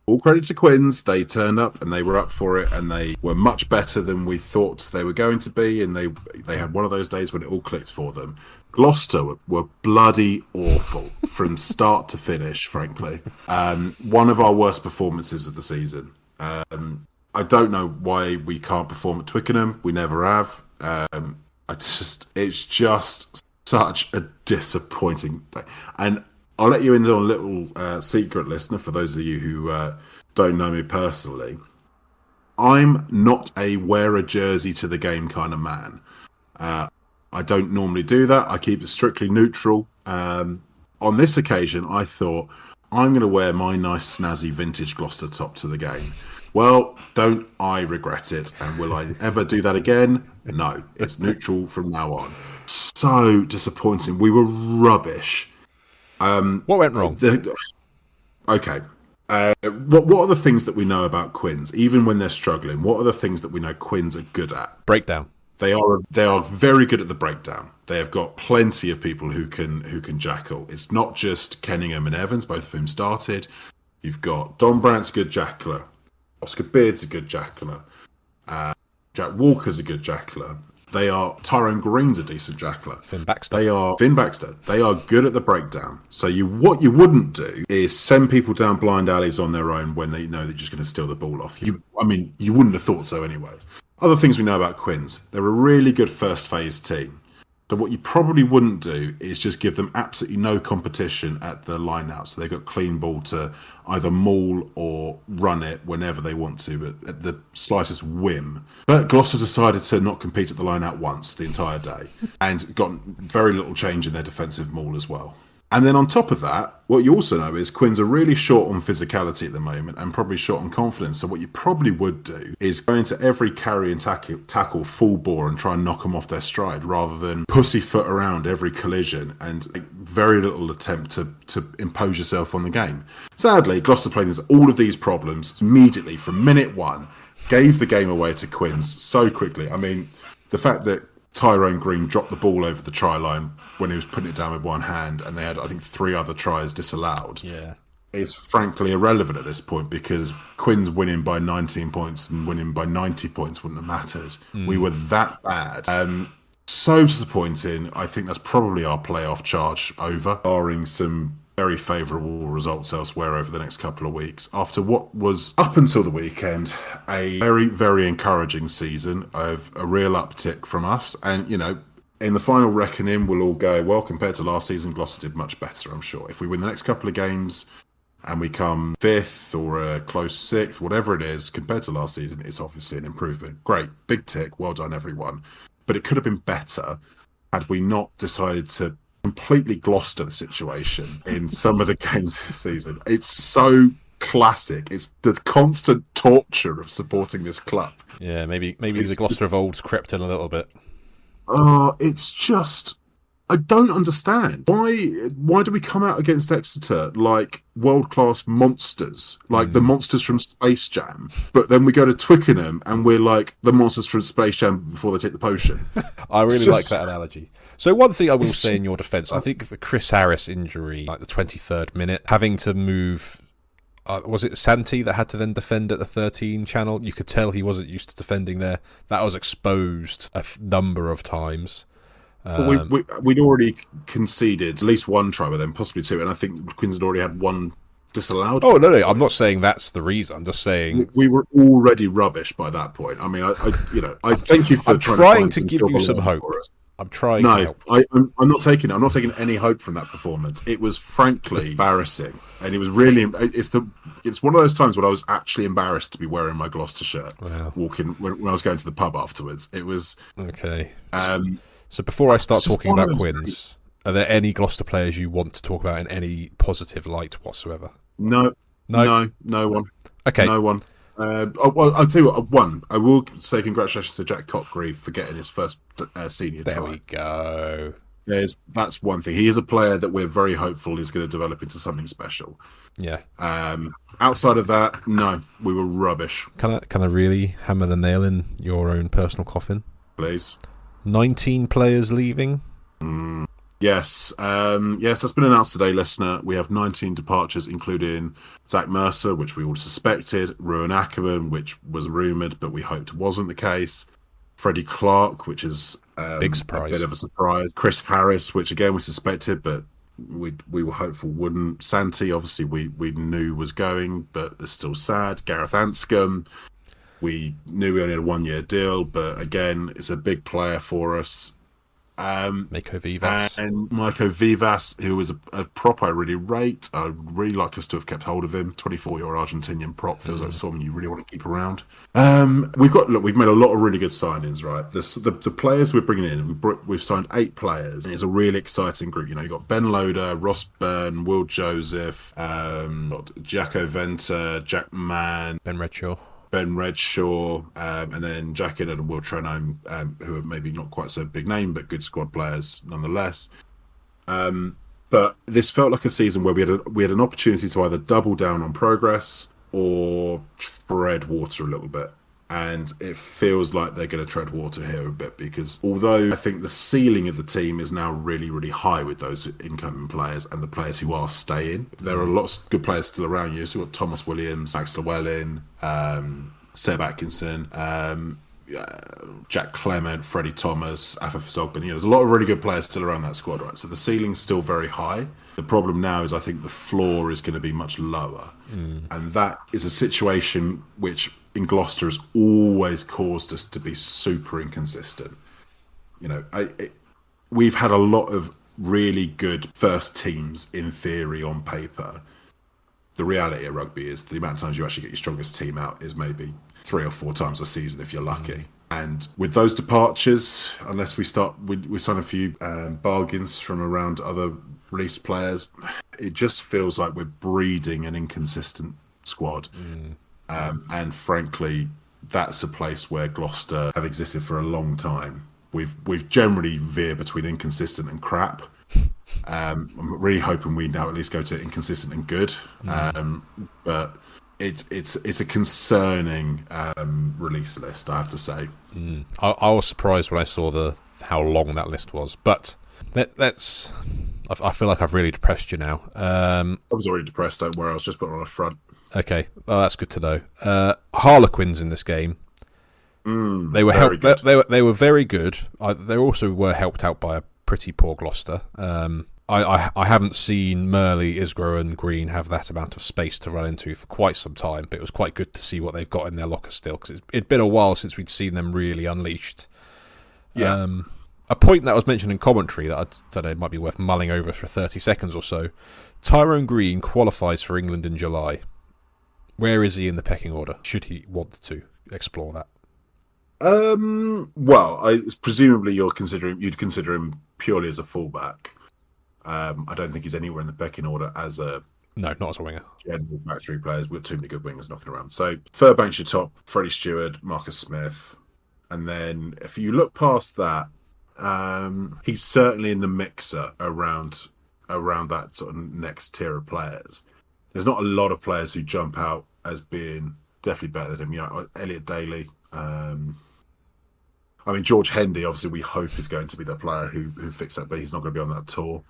All credit to Quins. They turned up and they were up for it, and they were much better than we thought they were going to be, and they had one of those days when it all clicked for them. Gloucester were bloody awful from start to finish, frankly. One of our worst performances of the season. I don't know why we can't perform at Twickenham. We never have. It's just such a disappointing thing. And I'll let you in on a little secret, listener, for those of you who don't know me personally. I'm not a wear a jersey to the game kind of man. I don't normally do that. I keep it strictly neutral. On this occasion, I thought, I'm going to wear my nice snazzy vintage Gloucester top to the game. Well, don't I regret it? And will I ever do that again? No, it's neutral from now on. So disappointing. We were rubbish. What went wrong? Okay. What are the things that we know about Quins? Even when they're struggling, what are the things that we know Quins are good at? Breakdown. They are very good at the breakdown. They have got plenty of people who can jackal. It's not just Kenningham and Evans, both of whom started. You've got Don Brandt's a good jackler. Oscar Beard's a good jackler. Jack Walker's a good jackler. Tyrone Green's a decent jackler. Finn Baxter. They are good at the breakdown. So what you wouldn't do is send people down blind alleys on their own when they know they're just going to steal the ball off you. You wouldn't have thought so anyway. Other things we know about Quins. They're a really good first phase team. So what you probably wouldn't do is just give them absolutely no competition at the line out. So they've got clean ball to either maul or run it whenever they want to, at the slightest whim. But Gloucester decided to not compete at the line out once the entire day and got very little change in their defensive maul as well. And then on top of that, what you also know is Quins are really short on physicality at the moment and probably short on confidence. So what you probably would do is go into every carry and tackle full bore and try and knock them off their stride rather than pussyfoot around every collision and very little attempt to impose yourself on the game. Sadly, Gloucester played all of these problems immediately from minute one, gave the game away to Quins so quickly. The fact that Tyrone Green dropped the ball over the try line when he was putting it down with one hand, and they had, I think, 3 other tries disallowed. Yeah, is frankly irrelevant at this point because Quins winning by 19 points and winning by 90 points wouldn't have mattered. We were that bad. So disappointing. I think that's probably our playoff charge over, barring some very favourable results elsewhere over the next couple of weeks. After what was, up until the weekend, a very, very encouraging season of a real uptick from us. And, in the final reckoning, we'll all go, well, compared to last season, Gloucester did much better, I'm sure. If we win the next couple of games and we come 5th or a close 6th, whatever it is, compared to last season, it's obviously an improvement. Great, big tick, well done, everyone. But it could have been better had we not decided to completely Gloucester the situation in some of the games this season. It's so classic. It's the constant torture of supporting this club. Yeah, maybe the Gloucester of old's crept in a little bit. It's just, I don't understand. Why do we come out against Exeter like world-class monsters, like the monsters from Space Jam, but then we go to Twickenham and we're like the monsters from Space Jam before they take the potion? I really like that analogy. So one thing I will say in your defence, I think the Chris Harris injury, like the 23rd minute, having to move... was it Santi that had to then defend at the 13 channel? You could tell he wasn't used to defending there. That was exposed a number of times. We'd already conceded at least one try with them, possibly 2, and I think Quins had already had 1 disallowed. Oh, no, I'm not saying that's the reason. I'm just saying... We were already rubbish by that point. I thank you for trying to give you some hope. I'm trying to help. I'm not taking any hope from that performance. It was frankly embarrassing, and it was really. It's one of those times when I was actually embarrassed to be wearing my Gloucester shirt, walking when I was going to the pub afterwards. It was okay. So before I start talking about Quins, are there any Gloucester players you want to talk about in any positive light whatsoever? No. No one. Okay. No one. Well, I'll tell you what. One, I will say congratulations to Jack Cotgreave for getting his first senior try. There we go. That's one thing. He is a player that we're very hopeful is going to develop into something special. Yeah. Outside of that, no, we were rubbish. Can I really hammer the nail in your own personal coffin? Please. 19 players leaving. Yes, that's been announced today, listener. We have 19 departures, including Zach Mercer, which we all suspected, Rowan Ackerman, which was rumoured, but we hoped wasn't the case, Freddie Clark, which is big surprise. A bit of a surprise, Chris Harris, which again we suspected, but we were hopeful wouldn't. Santi, obviously, we knew was going, but it's still sad. Gareth Anscombe, we knew we only had a 1-year deal, but again, it's a big player for us. Mako Vivas. And Mako Vivas, who is a prop I really rate. I'd really like us to have kept hold of him. 24-year-old Argentinian prop feels like someone you really want to keep around. We've made a lot of really good signings, right? The players we're bringing in, we've signed 8 players. It's a really exciting group. You know, you've got Ben Loader, Ross Byrne, Will Joseph, Jacko Venter, Jack Mann, Ben Redshaw, and then Jack Innes and Will Trenholm, who are maybe not quite so big name, but good squad players nonetheless. But this felt like a season where we had an opportunity to either double down on progress or tread water a little bit. And it feels like they're going to tread water here a bit, because although I think the ceiling of the team is now really, really high with those incoming players and the players who are staying, there are lots of good players still around you. So you've got Thomas Williams, Max Llewellyn, Seb Atkinson, Jack Clement, Freddie Thomas, Afaf Zogbin. You know, there's a lot of really good players still around that squad, right? So the ceiling's still very high. The problem now is I think the floor is going to be much lower. And that is a situation which in Gloucester has always caused us to be super inconsistent. You know, we've had a lot of really good first teams in theory on paper. The reality of rugby is the amount of times you actually get your strongest team out is maybe 3 or 4 times a season if you're lucky. And with those departures, unless we sign a few bargains from around other released players, it just feels like we're breeding an inconsistent squad. And frankly, that's a place where Gloucester have existed for a long time. We've generally veered between inconsistent and crap. I'm really hoping we now at least go to inconsistent and good. But it's a concerning release list, I have to say. I was surprised when I saw how long that list was, but let's. I feel like I've really depressed you now. I was already depressed. Don't worry, I was just putting on a front. Okay, well, that's good to know. Harlequins in this game. They were helped. They were very good. They also were helped out by a pretty poor Gloucester. I haven't seen Murley, Isgro and Green have that amount of space to run into for quite some time, but it was quite good to see what they've got in their locker still, because it'd been a while since we'd seen them really unleashed. Yeah. A point that was mentioned in commentary that I don't know, might be worth mulling over for 30 seconds or so. Tyrone Green qualifies for England in July. Where is he in the pecking order? Should he want to explore that? Well, presumably you'd consider him purely as a fullback. I don't think he's anywhere in the pecking order as a... No, not as a winger. General back 3 players. We've got too many good wingers knocking around. So Furbank's your top, Freddie Stewart, Marcus Smith. And then if you look past that, he's certainly in the mixer around that sort of next tier of players. There's not a lot of players who jump out as being definitely better than him. You know, Elliot Daly. George Hendy, obviously, we hope is going to be the player who fixed that, but he's not going to be on that tour.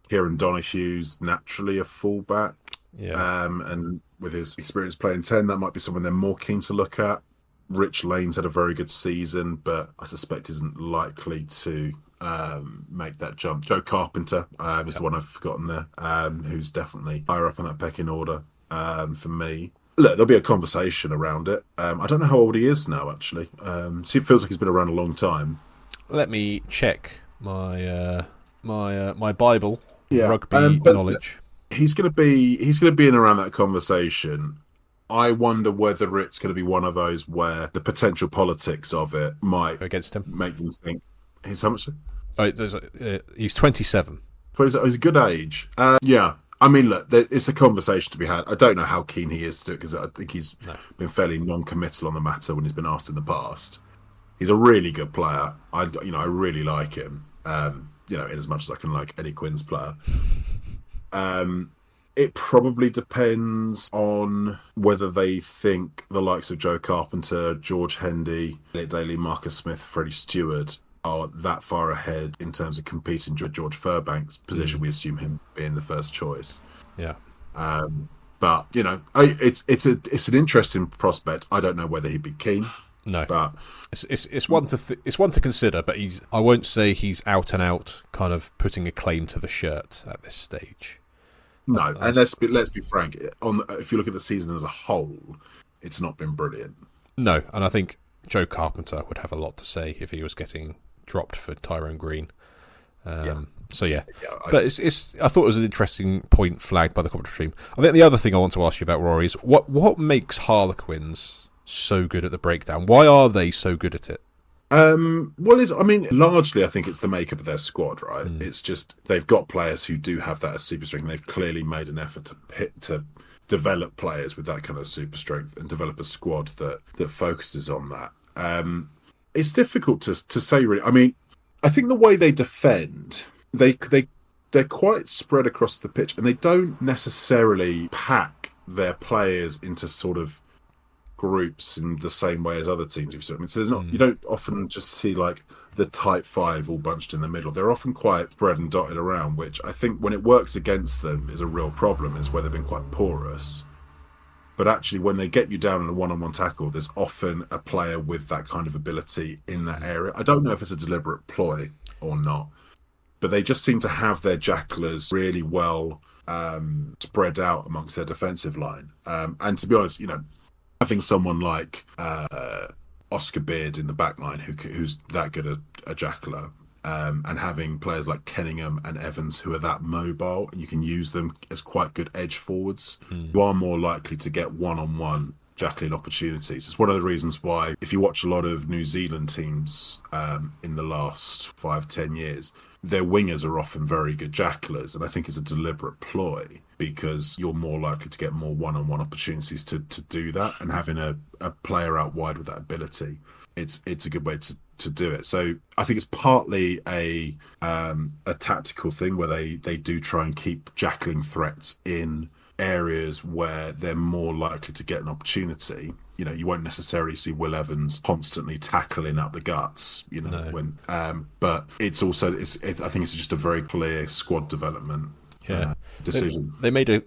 Kieran Donohue's naturally a fullback. Yeah. And with his experience playing 10, that might be someone they're more keen to look at. Rich Lane's had a very good season, but I suspect isn't likely to make that jump. Joe Carpenter is the one I've forgotten there, who's definitely higher up on that pecking order for me. Look, there'll be a conversation around it. I don't know how old he is now, actually. So it feels like he's been around a long time. Let me check my my Bible rugby knowledge. He's going to be in around that conversation. I wonder whether it's going to be one of those where the potential politics of it might go against him, make them think he's how much? He's 27. But he's a good age. Yeah. I mean, look, it's a conversation to be had. I don't know how keen he is to do it because I think he's been fairly non-committal on the matter when he's been asked in the past. He's a really good player. I really like him. In as much as I can like Eddie Quinn's player. It probably depends on whether they think the likes of Joe Carpenter, George Hendy, Elliot Daly, Marcus Smith, Freddie Stewart are that far ahead in terms of competing with George Furbank's position. We assume him being the first choice. Yeah. But it's an interesting prospect. I don't know whether he'd be keen. No, but it's one to consider. But I won't say he's out and out kind of putting a claim to the shirt at this stage. No, and let's be frank. If you look at the season as a whole, it's not been brilliant. No, and I think Joe Carpenter would have a lot to say if he was getting dropped for Tyrone Green. So yeah, but I thought it was an interesting point flagged by the commentary team. I think the other thing I want to ask you about, Rory, is what makes Harlequins so good at the breakdown? Why are they so good at it? Largely I think it's the makeup of their squad, right? It's just they've got players who do have that as super strength. They've clearly made an effort to develop players with that kind of super strength and develop a squad that focuses on that. It's difficult to say really. I mean, I think the way they defend, they're quite spread across the pitch, and they don't necessarily pack their players into sort of groups in the same way as other teams. So they're not. You don't often just see like the tight five all bunched in the middle. They're often quite spread and dotted around, which I think when it works against them is a real problem. Is where they've been quite porous. But actually, when they get you down in a one-on-one tackle, there's often a player with that kind of ability in that area. I don't know if it's a deliberate ploy or not, but they just seem to have their jacklers really well spread out amongst their defensive line. And to be honest, having someone like Oscar Beard in the back line who's that good a jackler, and having players like Kenningham and Evans who are that mobile, and you can use them as quite good edge forwards, you are more likely to get one-on-one jackling opportunities. It's one of the reasons why, if you watch a lot of New Zealand teams in the last 5-10 years, their wingers are often very good jacklers, and I think it's a deliberate ploy because you're more likely to get more one-on-one opportunities to do that, and having a player out wide with that ability, it's a good way to do it. So I think it's partly a tactical thing where they do try and keep jackling threats in areas where they're more likely to get an opportunity. You won't necessarily see Will Evans constantly tackling up the guts, No. But it's also I think it's just a very clear squad development decision. They made a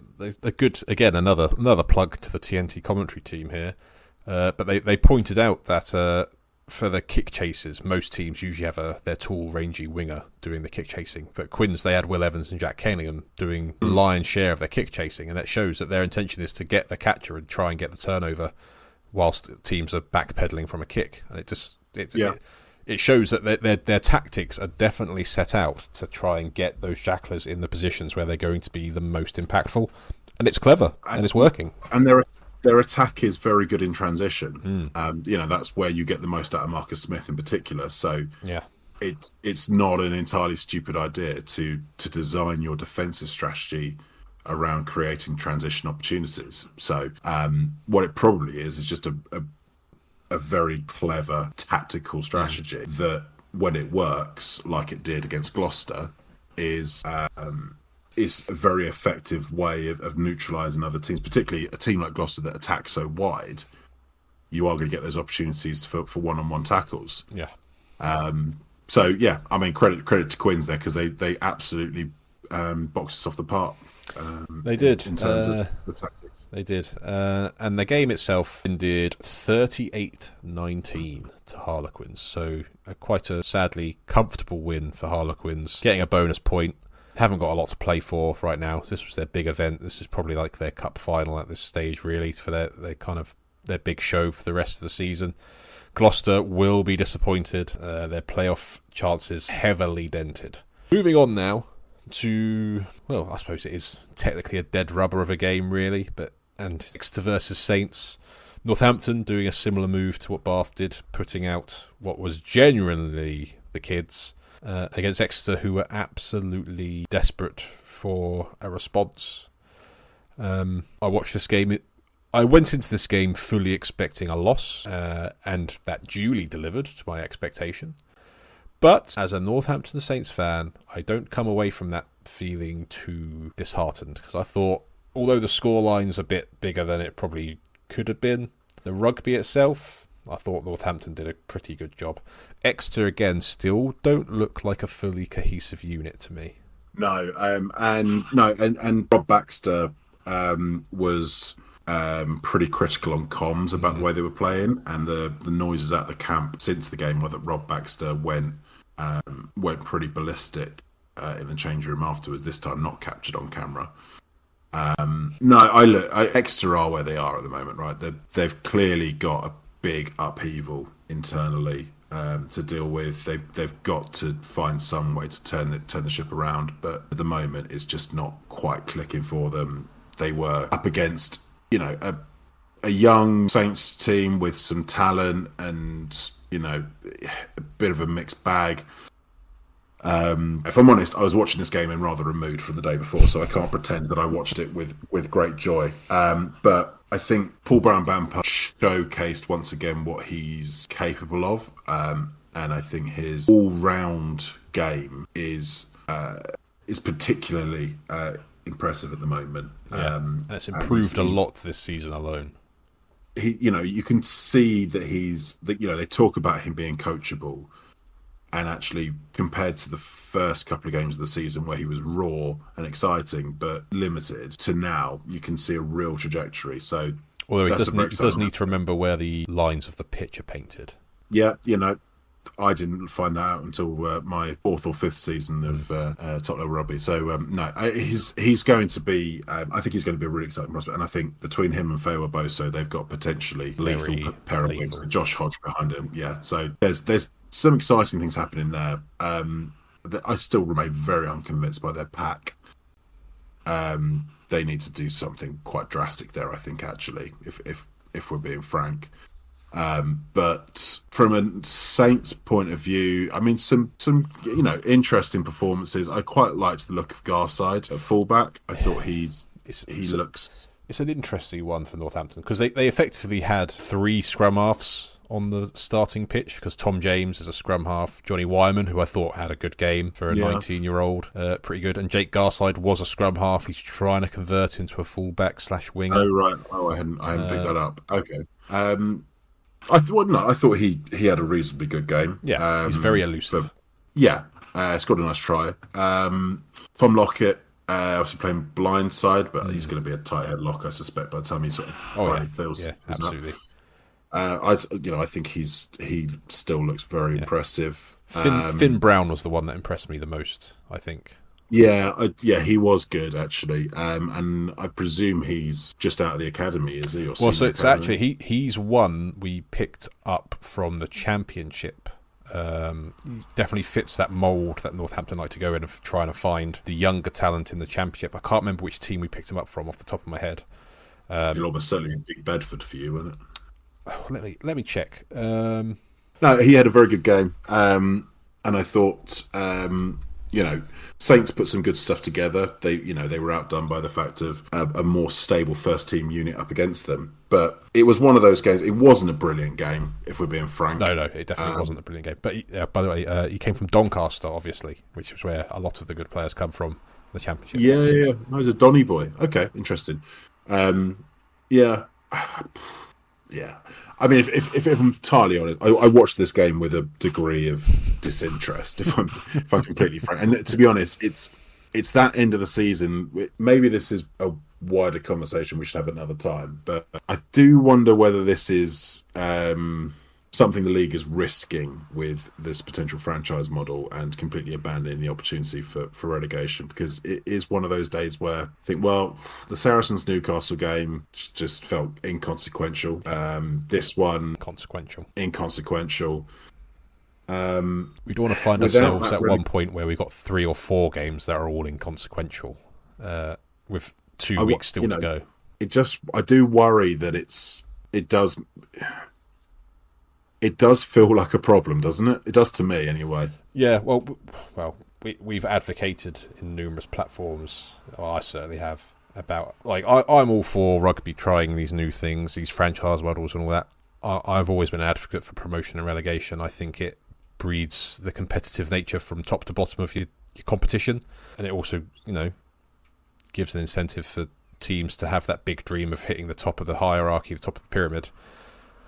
good, again, another plug to the TNT commentary team here. But they pointed out that for the kick chases, most teams usually have their tall, rangy winger doing the kick chasing. But Quins, they had Will Evans and Jack Kenningham doing the lion's share of their kick chasing, and that shows that their intention is to get the catcher and try and get the turnover whilst teams are backpedaling from a kick. And it shows that their tactics are definitely set out to try and get those jacklers in the positions where they're going to be the most impactful. And it's clever, and it's working. And their attack is very good in transition. That's where you get the most out of Marcus Smith in particular. So it's not an entirely stupid idea to design your defensive strategy around creating transition opportunities. So what it probably is just a very clever tactical strategy that, when it works like it did against Gloucester, is a very effective way of neutralising other teams, particularly a team like Gloucester that attacks so wide. You are going to get those opportunities for one-on-one tackles. So credit to Quins there, because they absolutely boxed us off the park. They did in terms of the tactics. They did, and the game itself ended 38-19 to Harlequins. So quite a sadly comfortable win for Harlequins, getting a bonus point. Haven't got a lot to play for right now. This was their big event. This is probably like their cup final at this stage, really, for their big show for the rest of the season. Gloucester will be disappointed. Their playoff chances heavily dented. Moving on now to, well, I suppose it is technically a dead rubber of a game, really, and Exeter versus Saints. Northampton doing a similar move to what Bath did, putting out what was genuinely the kids. against Exeter, who were absolutely desperate for a response. I watched this game. I went into this game fully expecting a loss, and that duly delivered to my expectation. But as a Northampton Saints fan, I don't come away from that feeling too disheartened, because I thought, although the scoreline's a bit bigger than it probably could have been, the rugby itself, I thought Northampton did a pretty good job. Exeter, again, still don't look like a fully cohesive unit to me. No, and Rob Baxter was pretty critical on comms about the way they were playing, and the noises at the camp since the game were that Rob Baxter went pretty ballistic in the change room afterwards. This time, not captured on camera. Exeter are where they are at the moment, right? They've clearly got a big upheaval internally to deal with. They've got to find some way to turn the ship around, but at the moment, it's just not quite clicking for them. They were up against, a young Saints team with some talent and, a bit of a mixed bag. If I'm honest, I was watching this game in rather a mood from the day before, so I can't pretend that I watched it with great joy. But I think Paul Brown-Bamper showcased once again what he's capable of, and I think his all-round game is particularly impressive at the moment. And it's improved a lot this season alone. You can see that they talk about him being coachable, and actually compared to the first couple of games of the season where he was raw and exciting but limited, to now, you can see a real trajectory. So, although he does need to remember where the lines of the pitch are painted. Yeah, I didn't find that out until my fourth or fifth season of top level rugby. So he's going to be. I think he's going to be a really exciting prospect. And I think between him and Farrell Boso, they've got potentially lethal pair of wings with Josh Hodge behind him. Yeah, so there's some exciting things happening there. I still remain very unconvinced by their pack. They need to do something quite drastic there, I think, actually, if we're being frank. But from a Saints point of view, I mean, some interesting performances. I quite liked the look of Garside at fullback. I thought he looks. It's an interesting one for Northampton, because they effectively had three scrum halves on the starting pitch, because Tom James is a scrum half, Johnny Wyman, who I thought had a good game for a 19-year-old, pretty good, and Jake Garside was a scrum half. He's trying to convert into a fullback / winger. Oh right, I hadn't picked that up. Okay. I thought he had a reasonably good game. Yeah, he's very elusive. Scored a nice try. Tom Lockett, obviously playing blindside, but he's going to be a tight head lock, I suspect, by the time he sort of finally feels. Yeah, absolutely. I think he still looks very impressive. Finn Brown was the one that impressed me the most, I think. Yeah, he was good actually, and I presume he's just out of the academy, is he? Well, so it's actually he's one we picked up from the Championship. He definitely fits that mould that Northampton like to go in and trying to find the younger talent in the Championship. I can't remember which team we picked him up from off the top of my head. It'll almost certainly be Big Bedford for you, won't it? Let me check. No, he had a very good game, and I thought. Saints put some good stuff together. They were outdone by the fact of a more stable first team unit up against them. But it was one of those games. It wasn't a brilliant game, if we're being frank. No, it definitely wasn't a brilliant game. But by the way, he came from Doncaster, obviously, which is where a lot of the good players come from, the Championship. Yeah. I was a Donny boy. Okay, interesting. Yeah. I mean, if I'm entirely honest, I watched this game with a degree of disinterest. If I'm completely frank, and to be honest, it's that end of the season. Maybe this is a wider conversation we should have another time. But I do wonder whether this is something the league is risking with this potential franchise model and completely abandoning the opportunity for relegation, because it is one of those days where I think, well, the Saracens Newcastle game just felt inconsequential. This one inconsequential. We don't want to find ourselves at one point where we've got 3 or 4 games that are all inconsequential with 2 weeks still to go. I do worry that it does. it does feel like a problem, doesn't it? It does to me, anyway. Yeah, we've advocated in numerous platforms, or I certainly have, about, like, I'm all for rugby trying these new things, these franchise models and all that. I've always been an advocate for promotion and relegation. I think it breeds the competitive nature from top to bottom of your competition, and it also, gives an incentive for teams to have that big dream of hitting the top of the hierarchy, the top of the pyramid.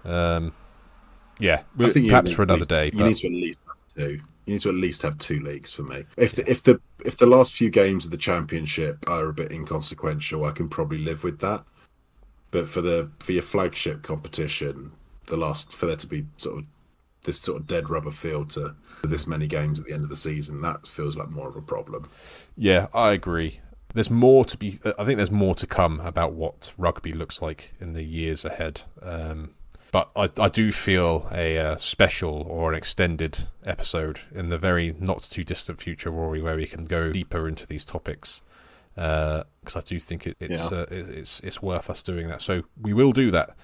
Yeah, I think perhaps for another day. You need to at least have two. You need to at least have two leagues for me. If the last few games of the Championship are a bit inconsequential, I can probably live with that. But for your flagship competition, for there to be this sort of dead rubber feel to this many games at the end of the season, that feels like more of a problem. Yeah, I agree. There's more to be. I think there's more to come about what rugby looks like in the years ahead. But I do feel a special or an extended episode in the very not too distant future, Rory, where we can go deeper into these topics. Because I do think it's worth us doing that. So we will do that.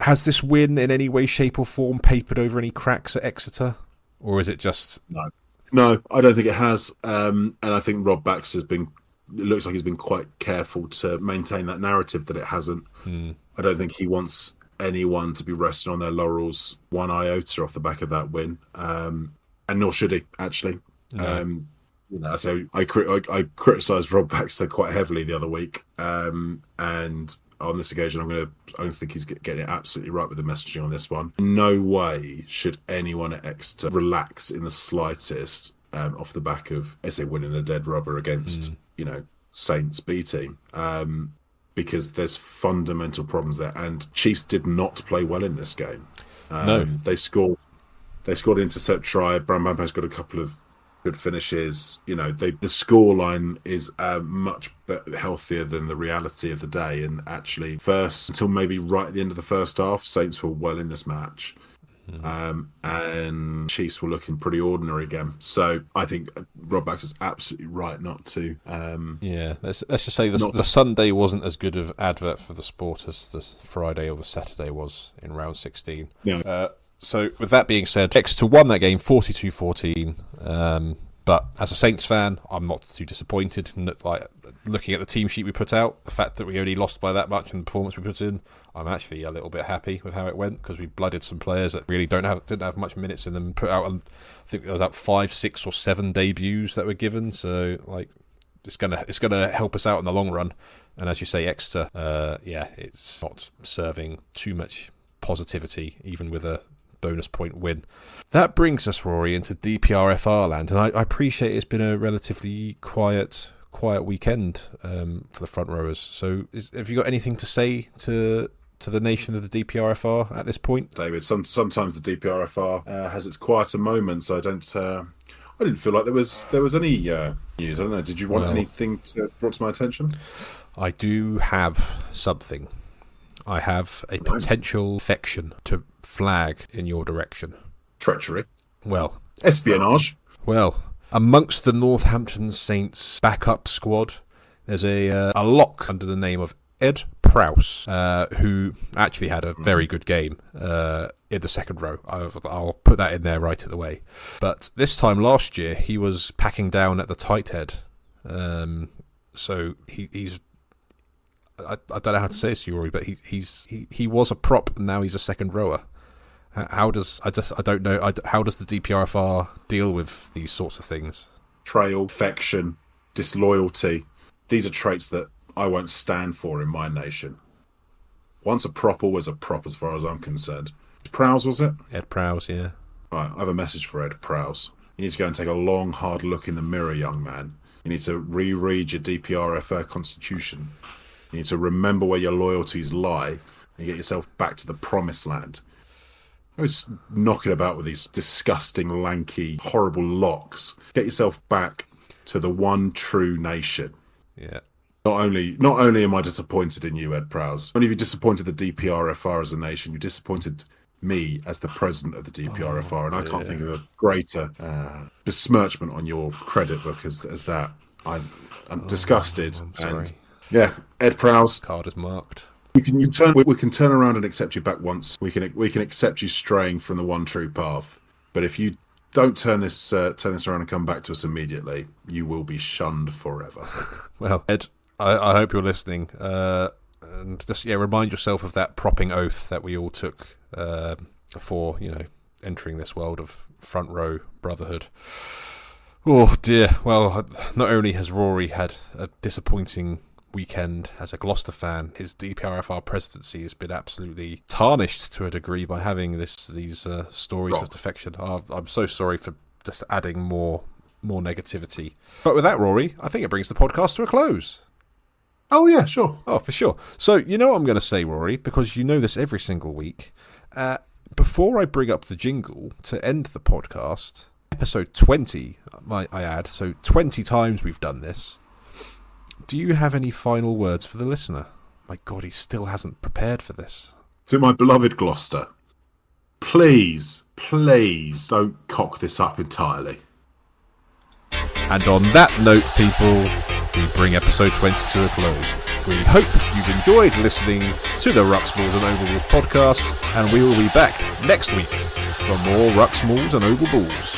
Has this win in any way, shape or form papered over any cracks at Exeter? Or is it just... No, I don't think it has. And I think Rob Baxter's it looks like he's been quite careful to maintain that narrative that it hasn't. I don't think he wants anyone to be resting on their laurels one iota off the back of that win. And nor should he, actually. No. So I criticised Rob Baxter quite heavily the other week. And on this occasion, I think he's getting it absolutely right with the messaging on this one. No way should anyone at Exeter relax in the slightest off the back of, winning a dead rubber against, Saints B team. Because there's fundamental problems there. And Chiefs did not play well in this game. No. They scored an intercept try. Brambampo's got a couple of good finishes. The scoreline is much healthier than the reality of the day. And actually, first until maybe right at the end of the first half, Saints were well in this match, and Chiefs were looking pretty ordinary again. So I think Rob Baxter's absolutely right not to. Let's just say the Sunday wasn't as good of advert for the sport as the Friday or the Saturday was in round 16. Yeah. So, with that being said, Exeter won that game 42-14. But as a Saints fan, I'm not too disappointed. Like, looking at the team sheet we put out, the fact that we only lost by that much and the performance we put in, I'm actually a little bit happy with how it went, because we blooded some players that really didn't have much minutes in them. Put out, I think there was about 5, 6, or 7 debuts that were given. So, like, it's gonna help us out in the long run. And as you say, Exeter, it's not serving too much positivity, even with a bonus point win. That brings us, Rory, into DPRFR land, and I appreciate it's been a relatively quiet weekend for the front rowers. So have you got anything to say to the nation of the DPRFR at this point? David, sometimes the DPRFR has its quieter moments. I didn't feel like there was any news. I don't know. Did you want anything brought to my attention? I do have something. I have a potential affection to flag in your direction. Treachery. Well. Espionage. Well, amongst the Northampton Saints backup squad, there's a lock under the name of Ed Prowess, who actually had a very good game in the second row. I'll put that in there right at the way. But this time last year, he was packing down at the tight head. So he's... I don't know how to say this to you, Rory, but he was a prop and now he's a second rower. How does the DPRFR deal with these sorts of things? Betrayal, affection, disloyalty. These are traits that I won't stand for in my nation. Once a prop, always a prop, as far as I'm concerned. Prowse, was it? Ed Prowse, yeah. Right, I have a message for Ed Prowse. You need to go and take a long, hard look in the mirror, young man. You need to reread your DPRFR constitution. You need to remember where your loyalties lie and get yourself back to the promised land. I was knocking about with these disgusting, lanky, horrible locks. Get yourself back to the one true nation. Yeah. Not only am I disappointed in you, Ed Prowse, not only have you disappointed the DPRFR as a nation, you disappointed me as the president of the DPRFR, and I can't think of a greater besmirchment on your credit book as that. I'm disgusted. I'm sorry. And yeah, Ed Prowse. Card is marked. We can turn around and accept you back once. We can accept you straying from the one true path. But if you don't turn this around and come back to us immediately, you will be shunned forever. Well, Ed, I hope you're listening. And just remind yourself of that propping oath that we all took before entering this world of front row brotherhood. Oh dear. Well, not only has Rory had a disappointing weekend as a Gloucester fan, his DPRFR presidency has been absolutely tarnished to a degree by having these stories of defection. I'm so sorry for just adding more negativity. But with that, Rory, I think it brings the podcast to a close. Oh yeah, sure. Oh, for sure. So you know what I'm going to say, Rory, because you know this every single week. Before I bring up the jingle to end the podcast, episode 20, might I add, so 20 times we've done this. Do you have any final words for the listener? My God, he still hasn't prepared for this. To my beloved Gloucester, please don't cock this up entirely. And on that note, people, we bring episode 20 to a close. We hope you've enjoyed listening to the Ruxmalls and Oval Balls podcast, and we will be back next week for more Ruxmalls and Oval Balls.